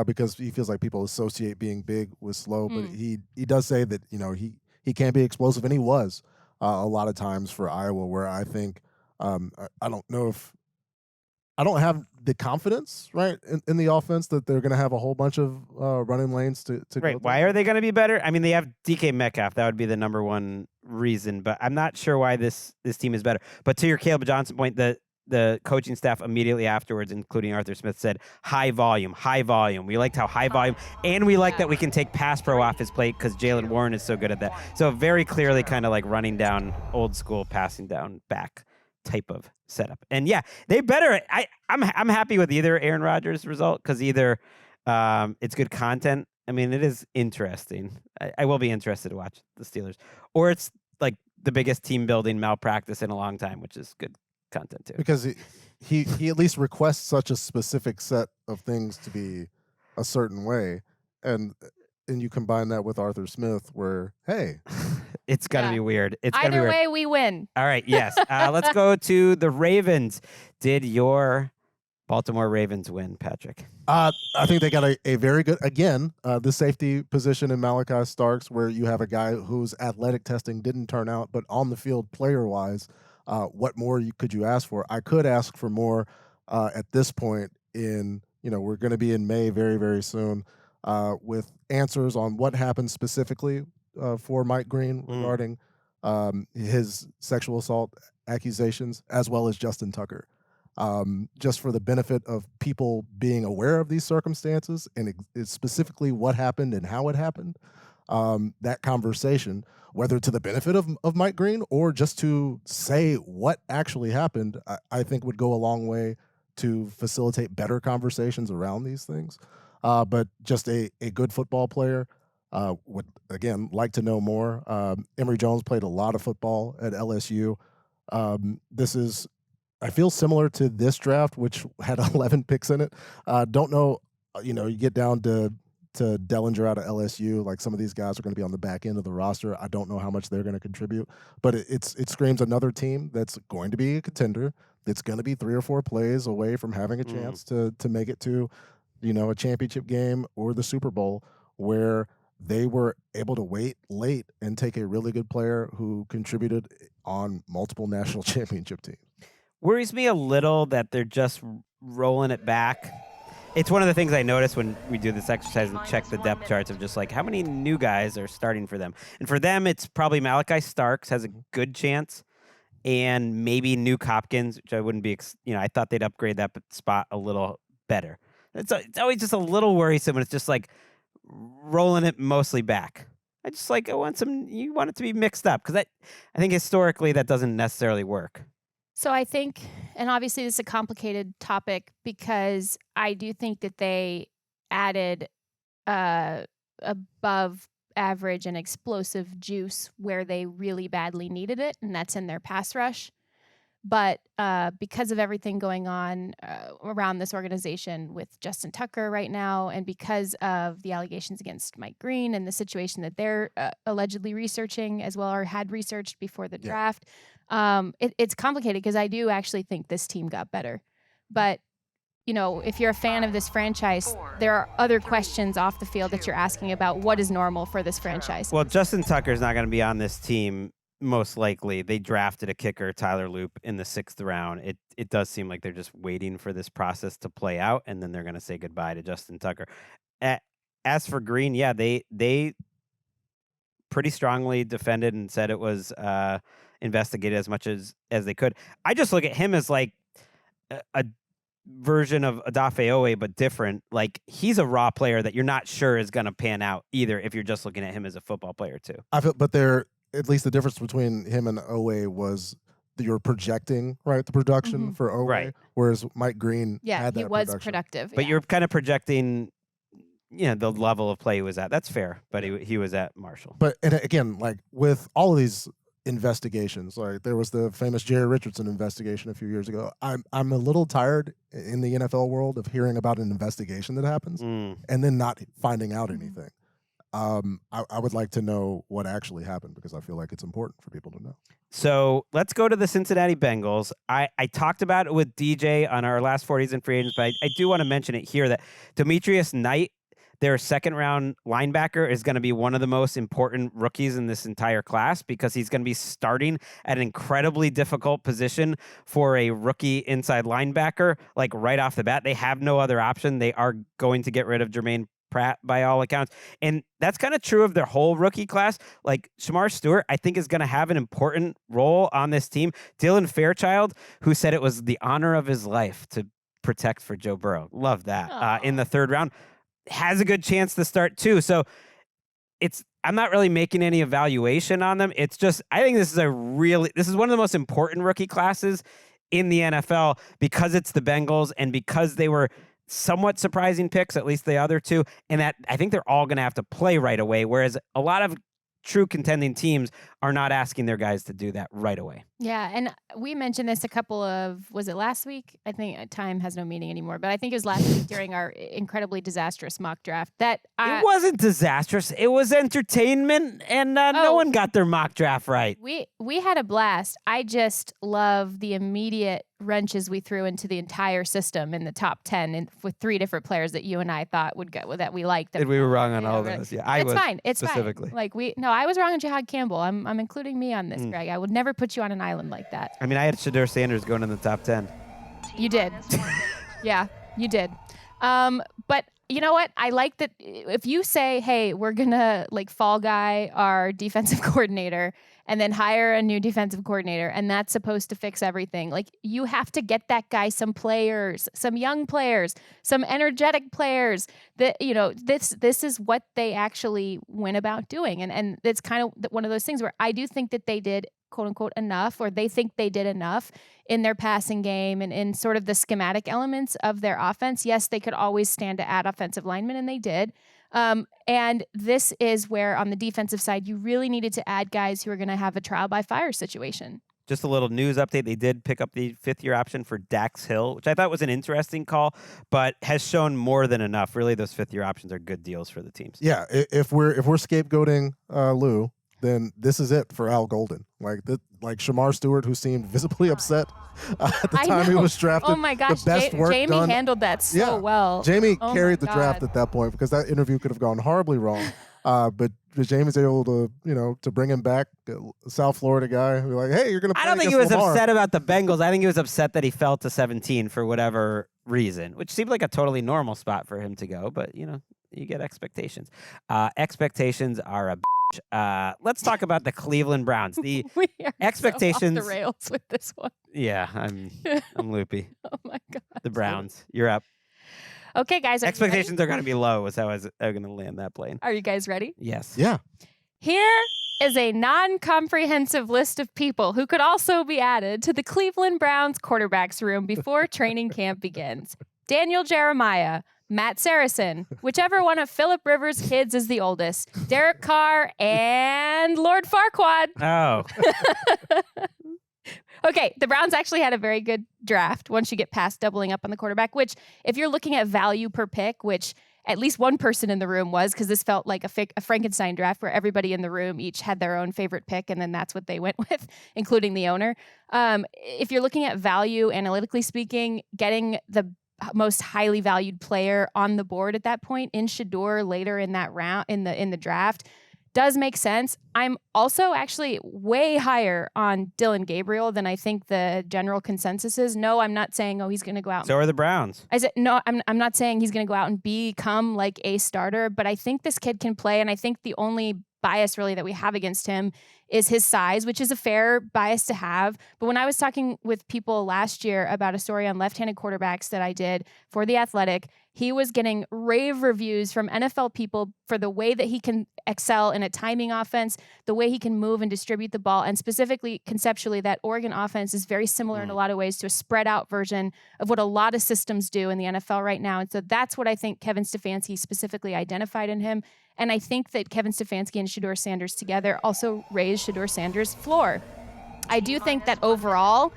because he feels like people associate being big with slow. But he does say that he can be explosive, and he was a lot of times for Iowa, where I think I don't know if I don't have the confidence, right, in the offense that they're going to have a whole bunch of running lanes to right. go Why are they going to be better? I mean, they have DK Metcalf. That would be the number one reason, but I'm not sure why this team is better. But to your Caleb Johnson point, the coaching staff immediately afterwards, including Arthur Smith, said high volume. We liked how high volume, and we like that we can take pass pro off his plate because Jalen Warren is so good at that. So very clearly kind of like running down old school, passing down back type of setup. And yeah, they better. I'm happy with either Aaron Rodgers result, because either it's good content. I mean, it is interesting. I will be interested to watch the Steelers, or it's like the biggest team building malpractice in a long time, which is good content too. Because he at least requests such a specific set of things to be a certain way, and you combine that with Arthur Smith, where hey. It's got to be weird. It's gotta be Either weird. way, we win. All right, yes. Let's go to the Ravens. Did your Baltimore Ravens win, Patrick? I think they got a very good, again, the safety position in Malachi Starks, where you have a guy whose athletic testing didn't turn out, but on the field player-wise, what more could you ask for? I could ask for more at this point we're going to be in May very, very soon with answers on what happened specifically for Mike Green regarding his sexual assault accusations, as well as Justin Tucker. Just for the benefit of people being aware of these circumstances and specifically what happened and how it happened, that conversation, whether to the benefit of Mike Green or just to say what actually happened, I think would go a long way to facilitate better conversations around these things. But just a good football player. Would, again, like to know more. Emory Jones played a lot of football at LSU. This is, I feel, similar to this draft, which had 11 picks in it. Don't know, you get down to Dellinger out of LSU, like some of these guys are going to be on the back end of the roster. I don't know how much they're going to contribute, but it screams another team that's going to be a contender, that's going to be 3 or 4 plays away from having a chance to make it to, a championship game or the Super Bowl, where they were able to wait late and take a really good player who contributed on multiple national championship teams. Worries me a little that they're just rolling it back. It's one of the things I notice when we do this exercise and check the depth charts of just like how many new guys are starting for them. And for them, it's probably Malachi Starks has a good chance, and maybe Nuke Hopkins, which I wouldn't be, I thought they'd upgrade that spot a little better. It's always just a little worrisome when it's just like rolling it mostly back. I just you want it to be mixed up, because I think historically that doesn't necessarily work. So I think, and obviously this is a complicated topic, because I do think that they added above average and explosive juice where they really badly needed it, and that's in their pass rush. But because of everything going on around this organization with Justin Tucker right now, and because of the allegations against Mike Green and the situation that they're allegedly researching as well, or had researched before the draft, it's complicated, because I do actually think this team got better. But, if you're a fan of this franchise, there are other questions off the field that you're asking about what is normal for this franchise. Well, Justin Tucker's not going to be on this team. Most likely. They drafted a kicker, Tyler Loop, in the 6th round. It does seem like they're just waiting for this process to play out, and then they're going to say goodbye to Justin Tucker. As for Green, yeah, they pretty strongly defended and said it was investigated as much as they could. I just look at him as like a version of Odafe Owe, but different. Like, he's a raw player that you're not sure is going to pan out either if you're just looking at him as a football player too. I feel, but at least the difference between him and Owe was that you're projecting, right, the production for Owe, Right. whereas Mike Green had that he was production. productive. But you're kind of projecting, the level of play he was at. That's fair, but he was at Marshall. But and again, like with all of these investigations, like there was the famous Jerry Richardson investigation a few years ago. I'm a little tired in the NFL world of hearing about an investigation that happens and then not finding out anything. I would like to know what actually happened because I feel like it's important for people to know. So let's go to the Cincinnati Bengals. I talked about it with DJ on our last 40s and free agents, but I do want to mention it here that Demetrius Knight, their second-round linebacker, is going to be one of the most important rookies in this entire class because he's going to be starting at an incredibly difficult position for a rookie inside linebacker, like right off the bat. They have no other option. They are going to get rid of Jermaine Pratt by all accounts. And that's kind of true of their whole rookie class. Like Shamar Stewart, I think, is going to have an important role on this team. Dylan Fairchild, who said it was the honor of his life to protect for Joe Burrow. Love that. In the third round. Has a good chance to start too. So I'm not really making any evaluation on them. It's just, I think this is one of the most important rookie classes in the NFL because it's the Bengals and because they were somewhat surprising picks, at least the other two. And that I think they're all going to have to play right away. Whereas a lot of true contending teams are not asking their guys to do that right away. Yeah, and we mentioned this was it last week? I think time has no meaning anymore, but I think it was last week during our incredibly disastrous mock draft that it wasn't disastrous. It was entertainment, and no one got their mock draft right. We had a blast. I just love the immediate wrenches we threw into the entire system in the top 10 and with 3 different players that you and I thought would go that we liked. And we were wrong on all those. Yeah, it's fine. It's specifically. Fine. Like I was wrong on Jahad Campbell. I'm including me on this, Greg. I would never put you on an island like that. I mean, I had Shedeur Sanders going in the top 10. You did. Yeah, you did. But you know what? I like that if you say, hey, we're going to like fall guy our defensive coordinator and then hire a new defensive coordinator, and that's supposed to fix everything. Like, you have to get that guy some players, some young players, some energetic players that, this is what they actually went about doing. And it's kind of one of those things where I do think that they did, quote unquote, enough, or they think they did enough in their passing game and in sort of the schematic elements of their offense. Yes, they could always stand to add offensive linemen, and they did. And this is where on the defensive side, you really needed to add guys who are going to have a trial by fire situation. Just a little news update. They did pick up the 5th-year option for Dax Hill, which I thought was an interesting call, but has shown more than enough. Really, those 5th-year options are good deals for the teams. Yeah, if we're scapegoating Lou, then this is it for Al Golden. Like Shamar Stewart, who seemed visibly upset at the time he was drafted. Oh my gosh, the best work Jamie done. handled that so well. Jamie carried the draft at that point because that interview could have gone horribly wrong. But Jamie's able to, to bring him back, a South Florida guy, who like, hey, you're going to play I don't think he against was Lamar. upset about the Bengals. I think he was upset that he fell to 17 for whatever reason, which seemed like a totally normal spot for him to go. But, you get expectations. Expectations are a bitch. Let's talk about the Cleveland Browns. The we are expectations so off the rails with this one. Yeah, I'm loopy. Oh my god. The Browns, you're up. Okay, guys. Expectations are going to be low. Is how I'm going to land that plane. Are you guys ready? Yes. Yeah. Here is a non-comprehensive list of people who could also be added to the Cleveland Browns quarterbacks room before training camp begins. Daniel Jeremiah, Matt Saracen, whichever one of Phillip Rivers' kids is the oldest, Derek Carr, and Lord Farquaad. Oh. Okay, the Browns actually had a very good draft once you get past doubling up on the quarterback, which if you're looking at value per pick, which at least one person in the room was, because this felt like a Frankenstein draft where everybody in the room each had their own favorite pick, and then that's what they went with, including the owner. If you're looking at value, analytically speaking, getting the most highly valued player on the board at that point in Shedeur later in that round in the draft does make sense. I'm also actually way higher on Dylan Gabriel than I think the general consensus is. No, I'm not saying, he's going to go out. So are the Browns. I said, no, I'm not saying he's going to go out and become like a starter, but I think this kid can play. And I think the only bias really that we have against him is his size, which is a fair bias to have. But when I was talking with people last year about a story on left-handed quarterbacks that I did for The Athletic, he was getting rave reviews from NFL people for the way that he can excel in a timing offense, the way he can move and distribute the ball, and specifically conceptually that Oregon offense is very similar in a lot of ways to a spread out version of what a lot of systems do in the NFL right now. And so that's what I think Kevin Stefanski specifically identified in him. And I think that Kevin Stefanski and Shedeur Sanders together also raised Shedeur Sanders' floor. I do think that overall,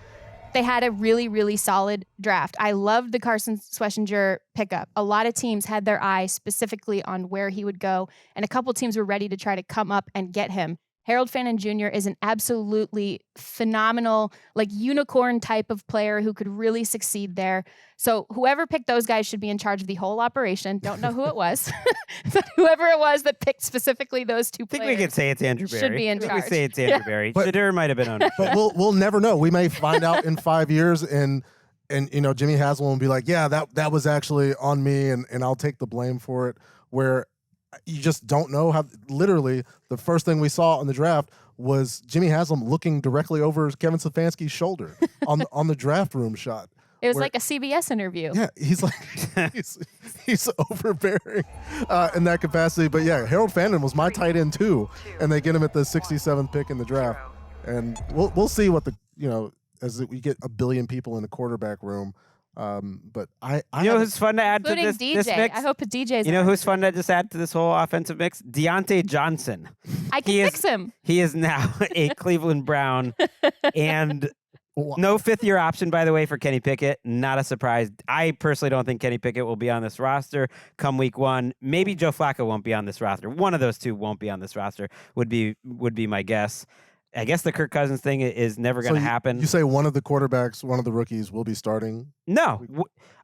they had a really, really solid draft. I loved the Carson Schlesinger pickup. A lot of teams had their eye specifically on where he would go, and a couple teams were ready to try to come up and get him. Harold Fannin Jr. is an absolutely phenomenal, like unicorn type of player who could really succeed there. So whoever picked those guys should be in charge of the whole operation. Don't know who it was, but whoever it was that picked specifically those two players. I think we could say it's Andrew Berry. Should be in charge. We could say it's Andrew Berry. But- Shedeur might have been on it. But we'll never know. We may find out in 5 years, and Jimmy Haslam will be like, yeah, that was actually on me, and I'll take the blame for it. Where you just don't know how. Literally, the first thing we saw in the draft was Jimmy Haslam looking directly over Kevin Stefanski's shoulder on the draft room shot. It was like a CBS interview. Yeah, he's like he's overbearing in that capacity. But yeah, Harold Fannin was my tight end too, and they get him at the 67th pick in the draft. And we'll see what as we get a billion people in the quarterback room. But I who's fun to add to Including this DJ. mix? I hope a DJ's. You know who's fun to just add to this whole offensive mix? Deontay Johnson. I can fix him. He is now a Cleveland Brown, and no fifth-year option, by the way, for Kenny Pickett. Not a surprise. I personally don't think Kenny Pickett will be on this roster come week 1. Maybe Joe Flacco won't be on this roster. One of those two won't be on this roster. Would be my guess. I guess the Kirk Cousins thing is never going to happen. You say one of the quarterbacks, one of the rookies will be starting? No.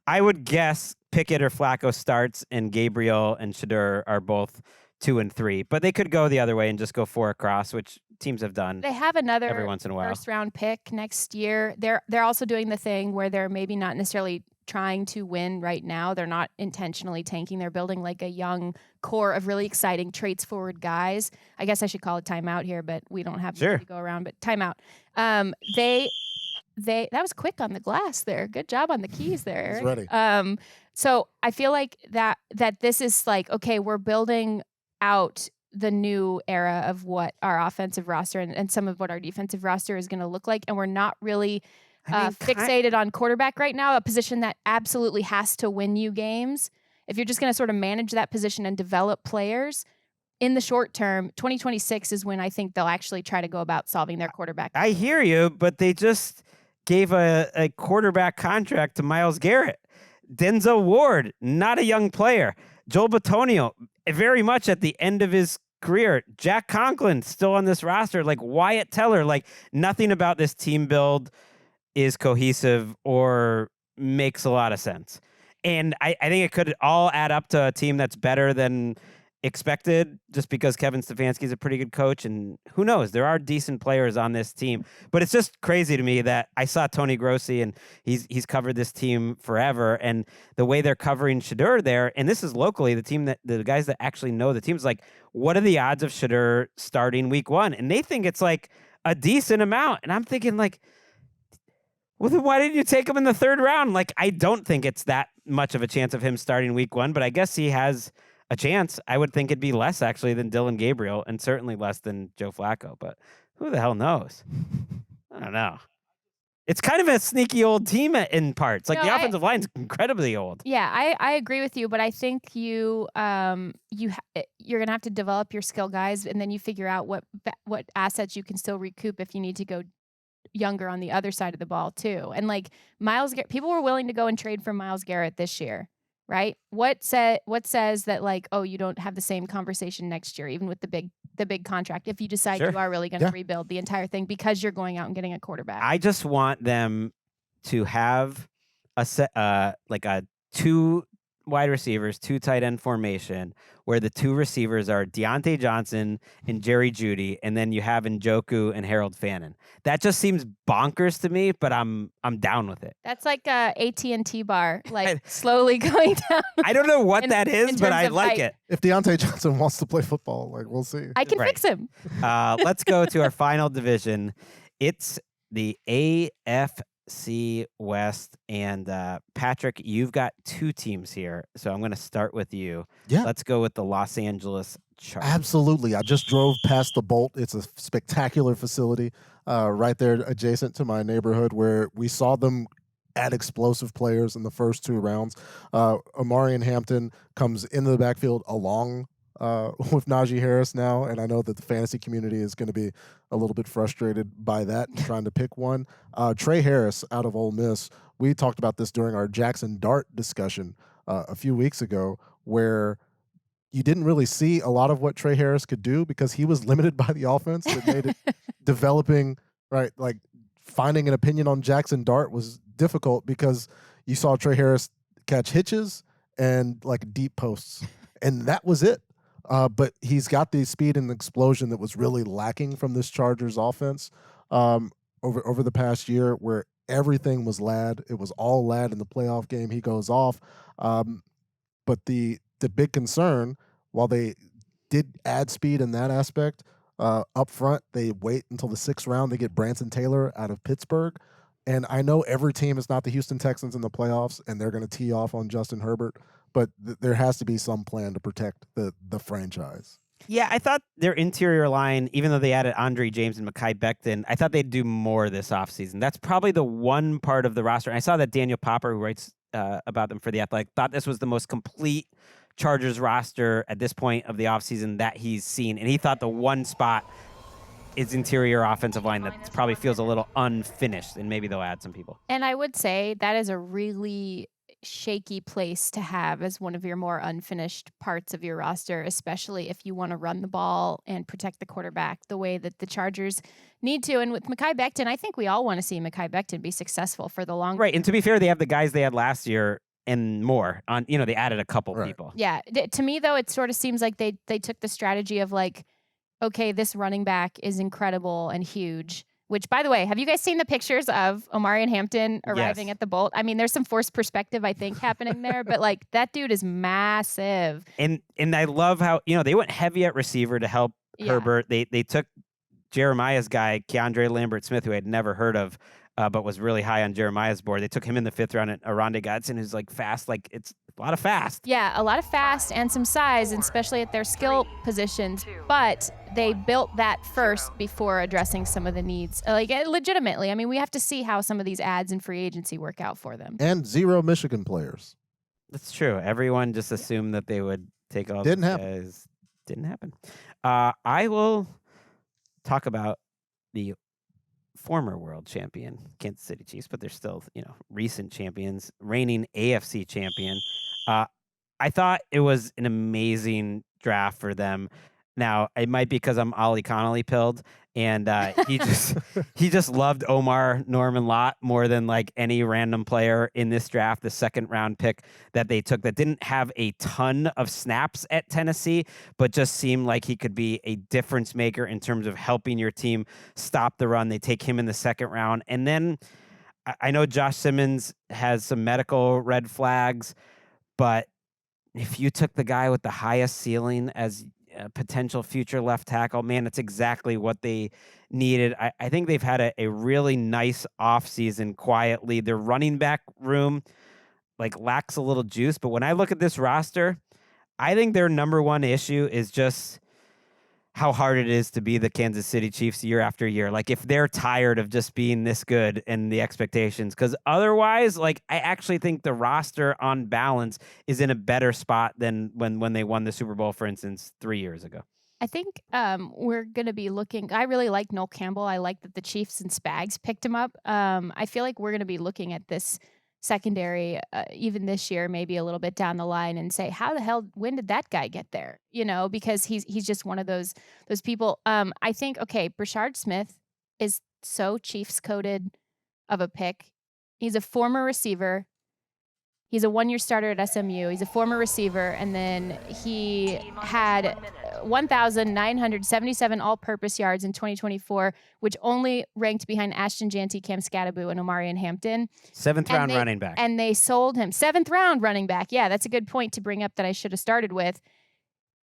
I would guess Pickett or Flacco starts, and Gabriel and Shedeur are both 2 and 3. But they could go the other way and just go 4 across, which teams have done. They have another every once in a while. first-round pick next year. They're also doing the thing where they're maybe not necessarily trying to win right now. They're not intentionally tanking. They're building like a young core of really exciting traits-forward guys. I guess I should call it timeout here, but we don't have to go around. But timeout. That was quick on the glass there. Good job on the keys there, Eric. It's ready. So I feel like that this is like, okay, we're building out the new era of what our offensive roster and some of what our defensive roster is going to look like, and we're not really fixated on quarterback right now, a position that absolutely has to win you games. If you're just going to sort of manage that position and develop players in the short term, 2026 is when I think they'll actually try to go about solving their quarterback. I hear you, but they just gave a quarterback contract to Myles Garrett. Denzel Ward, not a young player. Joel Bitonio, very much at the end of his career. Jack Conklin, still on this roster. Like Wyatt Teller, like nothing about this team build is cohesive or makes a lot of sense. And I think it could all add up to a team that's better than expected just because Kevin Stefanski is a pretty good coach. And who knows, there are decent players on this team. But it's just crazy to me that I saw Tony Grossi, and he's covered this team forever. And the way they're covering Shedeur there, and this is locally, the guys that actually know the team's like, what are the odds of Shedeur starting week 1? And they think it's like a decent amount. And I'm thinking like, well, then why didn't you take him in the 3rd round? Like, I don't think it's that much of a chance of him starting week 1, but I guess he has a chance. I would think it'd be less actually than Dylan Gabriel, and certainly less than Joe Flacco, but who the hell knows? I don't know. It's kind of a sneaky old team in parts. Like the offensive line's incredibly old. Yeah, I agree with you, but I think you're gonna have to develop your skill guys, and then you figure out what assets you can still recoup if you need to go younger on the other side of the ball too. And like Myles Garrett, people were willing to go and trade for Myles Garrett this year, right? What says that like, oh, you don't have the same conversation next year, even with the big contract, if you decide you are really going to rebuild the entire thing because you're going out and getting a quarterback? I just want them to have a set, like a 2 wide receivers, 2 tight end formation, where the 2 receivers are Deontay Johnson and Jerry Jeudy, and then you have Njoku and Harold Fannin. That just seems bonkers to me, but I'm down with it. That's like a AT&T bar, like slowly going down. I don't know what in- that is, in but terms I of like hype. it. If Deontay Johnson wants to play football, like we'll see. I can Right. fix him. Let's go to our final division. It's the AFC West, and Patrick, you've got 2 teams here, so I'm going to start with you. Yeah. Let's go with the Los Angeles Chargers. Absolutely. I just drove past the Bolt. It's a spectacular facility right there adjacent to my neighborhood where we saw them add explosive players in the first 2 rounds. Omarion Hampton comes into the backfield along with Najee Harris now, and I know that the fantasy community is going to be a little bit frustrated by that, trying to pick one. Trey Harris out of Ole Miss, we talked about this during our Jackson Dart discussion a few weeks ago, where you didn't really see a lot of what Trey Harris could do because he was limited by the offense that made it developing, right? Like finding an opinion on Jackson Dart was difficult because you saw Trey Harris catch hitches and like deep posts, and that was it. But he's got the speed and explosion that was really lacking from this Chargers offense over the past year, where everything was Ladd. It was all Ladd in the playoff game. He goes off. But the big concern, while they did add speed in that aspect, up front, they wait until the 6th round. They get Branson Taylor out of Pittsburgh. And I know every team is not the Houston Texans in the playoffs, and they're going to tee off on Justin Herbert. But there has to be some plan to protect the franchise. Yeah, I thought their interior line, even though they added Andre James and Mekhi Becton, I thought they'd do more this offseason. That's probably the one part of the roster. And I saw that Daniel Popper, who writes about them for The Athletic, thought this was the most complete Chargers roster at this point of the offseason that he's seen. And he thought the one spot is interior offensive line that probably feels a little unfinished, and maybe they'll add some people. And I would say that is a really shaky place to have as one of your more unfinished parts of your roster, especially if you want to run the ball and protect the quarterback the way that the Chargers need to. And with Mekhi Becton, I think we all want to see Mekhi Becton be successful for the long Right, and to be fair, they have the guys they had last year and more. They added a couple Right. people. Yeah. To me, though, it sort of seems like they took the strategy of like, okay, this running back is incredible and huge. Which, by the way, have you guys seen the pictures of Omarion Hampton arriving Yes. at the Bolt? I mean, there's some forced perspective, I think, happening there, but like that dude is massive. And I love how, they went heavy at receiver to help Yeah. Herbert. They took Jeremiah's guy, Keandre Lambert-Smith, who I had never heard of, but was really high on Jeremiah's board. They took him in the 5th round, and Aronde Godson, who's like fast. Like, it's a lot of fast. Yeah, a lot of fast and some size, and especially at their skill positions. But they built that first before addressing some of the needs. Like, legitimately, I mean, we have to see how some of these ads in free agency work out for them. And 0 Michigan players. That's true. Everyone just assumed that they would take all Didn't these happen. guys. Didn't happen. I will talk about the former world champion Kansas City Chiefs, but they're still, recent champions, reigning AFC champion. I thought it was an amazing draft for them. Now, it might be because I'm Ollie Connolly pilled, and he just loved Omar Norman Lott more than like any random player in this draft. The 2nd round pick that they took that didn't have a ton of snaps at Tennessee, but just seemed like he could be a difference maker in terms of helping your team stop the run. They take him in the 2nd round. And then I know Josh Simmons has some medical red flags, but if you took the guy with the highest ceiling as a potential future left tackle, man, it's exactly what they needed. I think they've had a really nice offseason quietly. Their running back room lacks a little juice, but when I look at this roster, I think their number one issue is just how hard it is to be the Kansas City Chiefs year after year. Like, if they're tired of just being this good and the expectations, because otherwise, I actually think the roster on balance is in a better spot than when they won the Super Bowl, for instance, 3 years ago. I think we're going to be looking. I really like Noel Campbell. I like that the Chiefs and Spags picked him up. I feel like we're going to be looking at this secondary even this year, maybe a little bit down the line, and say, how the hell, when did that guy get there? Because he's just one of those people. I think, okay, Brashard Smith is so Chiefs coded of a pick. He's a former receiver. He's a one-year starter at SMU. He's a former receiver, and then he had 1,977 all-purpose yards in 2024, which only ranked behind Ashton Janty, Cam Scadaboo, and Omarion Hampton. Seventh round running back. And they sold him. 7th round running back. Yeah, that's a good point to bring up that I should have started with.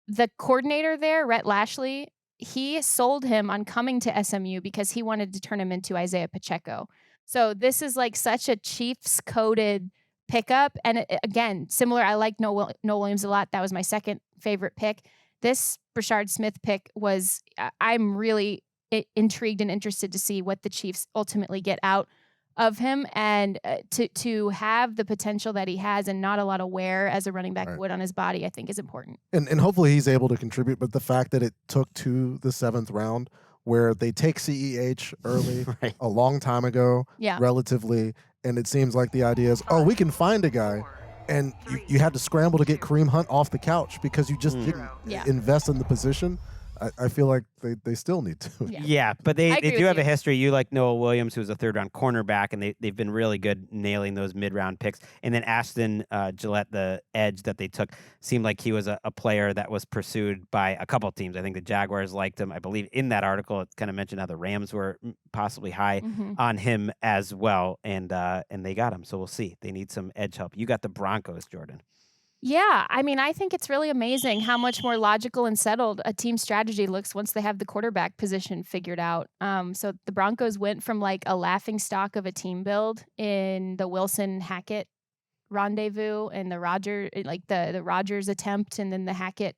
The coordinator there, Rhett Lashley, he sold him on coming to SMU because he wanted to turn him into Isaiah Pacheco. So this is like such a Chiefs-coded pickup. And again, similar, I like Noel Williams a lot. That was my second favorite pick. This Brashard Smith pick was, I'm really intrigued and interested to see what the Chiefs ultimately get out of him, and to have the potential that he has and not a lot of wear as a running back would on his body, I think is important. And hopefully he's able to contribute, but the fact that it took to the 7th round where they take CEH early a long time ago, relatively, and it seems like the idea is, we can find a guy, and you had to scramble to get Kareem Hunt off the couch because you just didn't invest in the position. I feel like they still need to. Yeah, but they do have a history. You like Noah Williams, who's a 3rd-round cornerback, and they've been really good nailing those mid-round picks. And then Ashton Gillette, the edge that they took, seemed like he was a player that was pursued by a couple of teams. I think the Jaguars liked him. I believe in that article it kind of mentioned how the Rams were possibly high on him as well, and they got him. So we'll see. They need some edge help. You got the Broncos, Jourdan. Yeah, I mean, I think it's really amazing how much more logical and settled a team strategy looks once they have the quarterback position figured out. So the Broncos went from like a laughing stock of a team build in the Wilson-Hackett rendezvous and the Rodgers attempt, and then the Hackett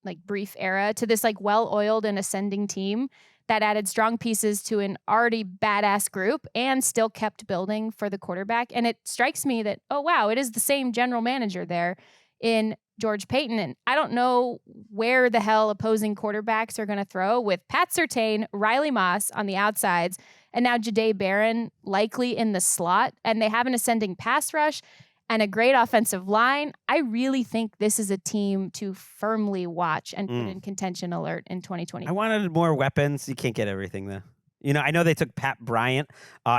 like brief era, to this like well-oiled and ascending team that added strong pieces to an already badass group and still kept building for the quarterback. And it strikes me that, oh wow, it is the same general manager there in George Payton. And I don't know where the hell opposing quarterbacks are going to throw with Pat Surtain, Riley Moss on the outsides, and now Jahdae Barron likely in the slot. And they have an ascending pass rush and a great offensive line. I really think this is a team to firmly watch and put in contention alert in 2020. I wanted more weapons. You can't get everything, though. I know they took Pat Bryant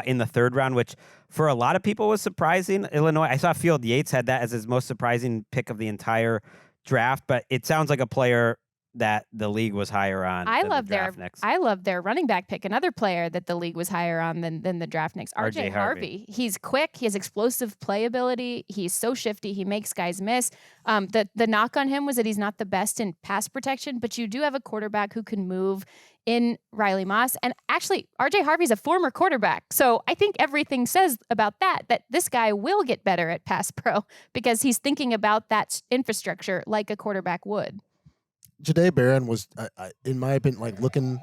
in the 3rd round, which for a lot of people was surprising. Illinois, I saw Field Yates had that as his most surprising pick of the entire draft, but it sounds like a player that the league was higher on. I love their running back pick, another player that the league was higher on than the draft next. RJ Harvey. He's quick. He has explosive playability. He's so shifty. He makes guys miss. The knock on him was that he's not the best in pass protection, but you do have a quarterback who can move in Riley Moss. And actually, RJ Harvey's a former quarterback. So I think everything says about that this guy will get better at pass pro because he's thinking about that infrastructure like a quarterback would. Jahdae Barron was, in my opinion, like looking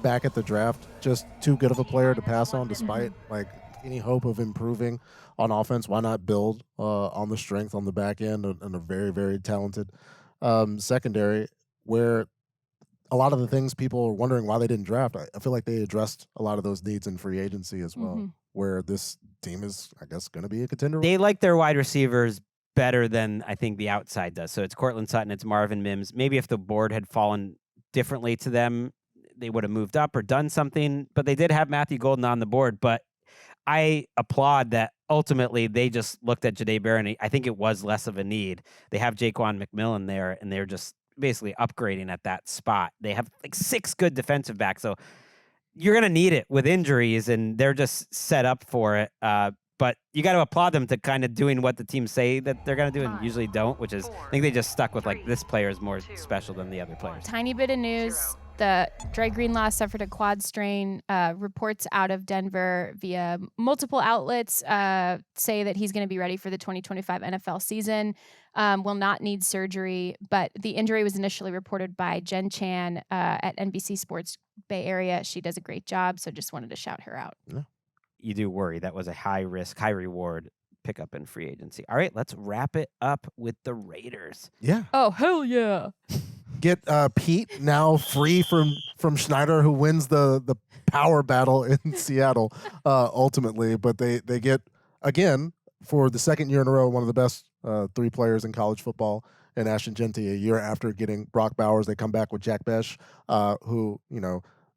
back at the draft, just too good of a player to pass on despite like any hope of improving on offense. Why not build on the strength on the back end and a very, very talented secondary where a lot of the things people are wondering why they didn't draft, I feel like they addressed a lot of those needs in free agency as well, where this team is, I guess, going to be a contender. They like their wide receivers better than I think the outside does. So it's Cortland Sutton, it's Marvin Mims. Maybe if the board had fallen differently to them, they would have moved up or done something. But they did have Matthew Golden on the board. But I applaud that ultimately they just looked at Jahdae Barron. I think it was less of a need. They have Jaquan McMillan there, and they're just basically upgrading at that spot. They have like 6 good defensive backs. So you're going to need it with injuries, and they're just set up for it. But you got to applaud them to kind of doing what the teams say that they're going to do and usually don't, which is I think they just stuck with like this player is more special than the other players. Tiny bit of news. The Dre Greenlaw suffered a quad strain. Reports out of Denver via multiple outlets say that he's going to be ready for the 2025 NFL season. Will not need surgery, but the injury was initially reported by Jen Chan at NBC Sports Bay Area. She does a great job, so just wanted to shout her out. Yeah. You do worry. That was a high risk, high reward pickup in free agency. All right, let's wrap it up with the Raiders. Yeah. Oh, hell yeah. Get Pete now free from Schneider, who wins the power battle in Seattle ultimately. But they get, again, for the 2nd year in a row, one of the best 3 players in college football, and Ashton Genty. A year after getting Brock Bowers, they come back with Jack Besh, who,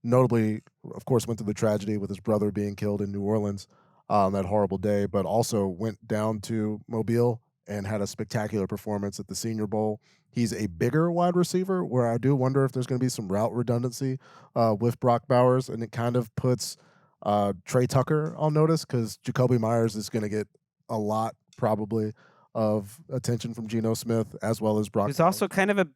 notably, of course, went through the tragedy with his brother being killed in New Orleans. that horrible day, but also went down to Mobile and had a spectacular performance at the Senior Bowl. He's a bigger wide receiver, where I do wonder if there's going to be some route redundancy with Brock Bowers, and it kind of puts Trey Tucker on notice because Jacoby Myers is going to get a lot probably of attention from Geno Smith as well as Brock. Who's Bowers. also kind of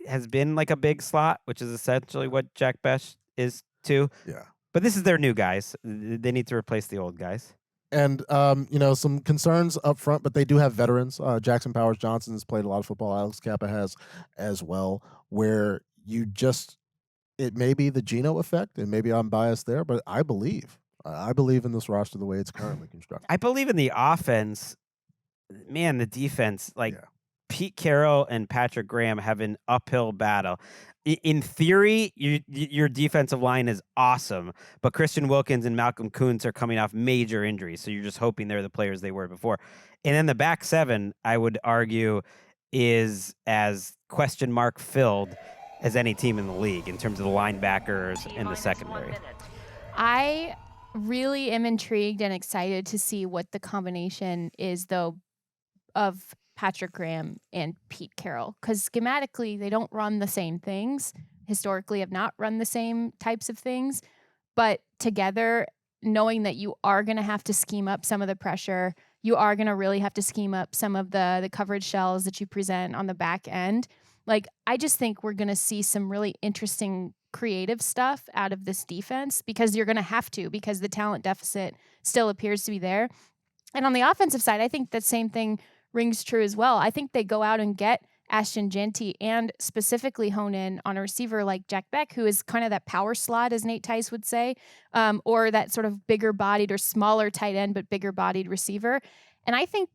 has been like a big slot, which is essentially what Jack Bech is too. Yeah. But this is their new guys. They need to replace the old guys. And, some concerns up front, but they do have veterans. Jackson Powers Johnson has played a lot of football. Alex Kappa has as well, where it may be the Geno effect, and maybe I'm biased there, but I believe in this roster the way it's currently constructed. I believe in the offense. Man, the defense, Pete Carroll and Patrick Graham have an uphill battle. In theory, your defensive line is awesome, but Christian Wilkins and Malcolm Kuntz are coming off major injuries, so you're just hoping they're the players they were before. And then the back seven, I would argue, is as question mark filled as any team in the league in terms of the linebackers and the secondary. I really am intrigued and excited to see what the combination is, though, of Patrick Graham and Pete Carroll, because schematically they don't run the same things, historically have not run the same types of things, but together, knowing that you are going to have to scheme up some of the pressure, you are going to really have to scheme up some of the coverage shells that you present on the back end. I just think we're going to see some really interesting creative stuff out of this defense, because you're going to have to, because the talent deficit still appears to be there. And on the offensive side, I think that same thing rings true as well. I think they go out and get Ashton Jeanty and specifically hone in on a receiver like Jack Bech, who is kind of that power slot, as Nate Tice would say, or that sort of bigger bodied or smaller tight end, but bigger bodied receiver. And I think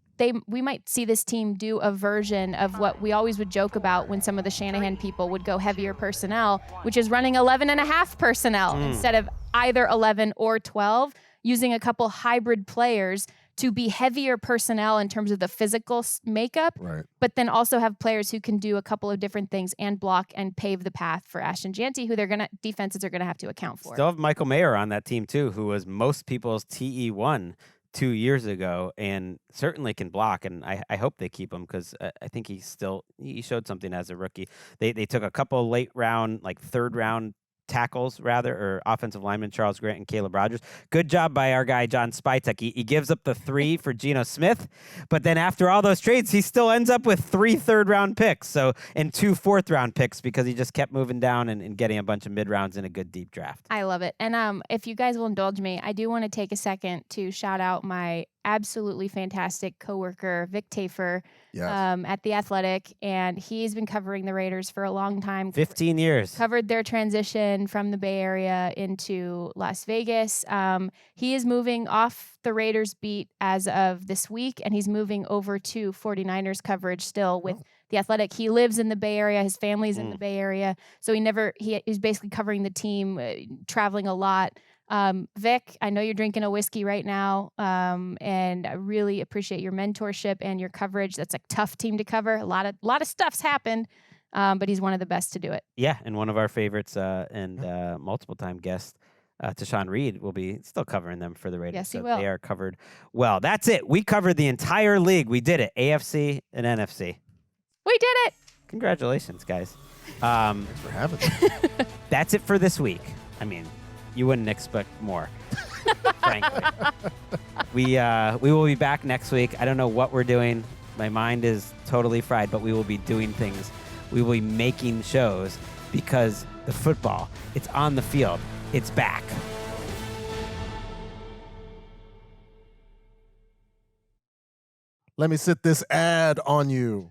we might see this team do a version of what we always would joke about when some of the Shanahan people would go heavier personnel, which is running 11.5 personnel instead of either 11 or 12, using a couple hybrid players to be heavier personnel in terms of the physical makeup, right, but then also have players who can do a couple of different things and block and pave the path for Ashton Jeanty, who defenses are gonna have to account for. Still have Michael Mayer on that team too, who was most people's TE1 2 years ago, and certainly can block. And I hope they keep him, because I think he showed something as a rookie. They took a couple late round, third round tackles or offensive linemen, Charles Grant and Caleb Rogers. Good job by our guy John Spytek. He gives up the 3 for Geno Smith, but then after all those trades, he still ends up with 3 third-round picks, and 2 fourth-round picks, because he just kept moving down and getting a bunch of mid-rounds in a good deep draft. I love it. And if you guys will indulge me, I do want to take a second to shout out my absolutely fantastic coworker, Vic Tafer, at The Athletic, and he's been covering the Raiders for a long time. 15 years. Covered their transition from the Bay Area into Las Vegas. He is moving off the Raiders beat as of this week, and he's moving over to 49ers coverage still with The Athletic. He lives in the Bay Area. His family's in the Bay Area. So he's basically covering the team, traveling a lot. Vic, I know you're drinking a whiskey right now, and I really appreciate your mentorship and your coverage. That's a tough team to cover. A lot of stuff's happened, but he's one of the best to do it. Yeah, and one of our favorites and multiple-time guest, Tashawn Reed, will be still covering them for the Raiders. Yes, he so will. They are covered well. That's it. We covered the entire league. We did it. AFC and NFC. We did it. Congratulations, guys. Thanks for having me. That's it for this week. I mean, you wouldn't expect more, frankly. We will be back next week. I don't know what we're doing. My mind is totally fried, but we will be doing things. We will be making shows, because the football, it's on the field. It's back. Let me sit this ad on you.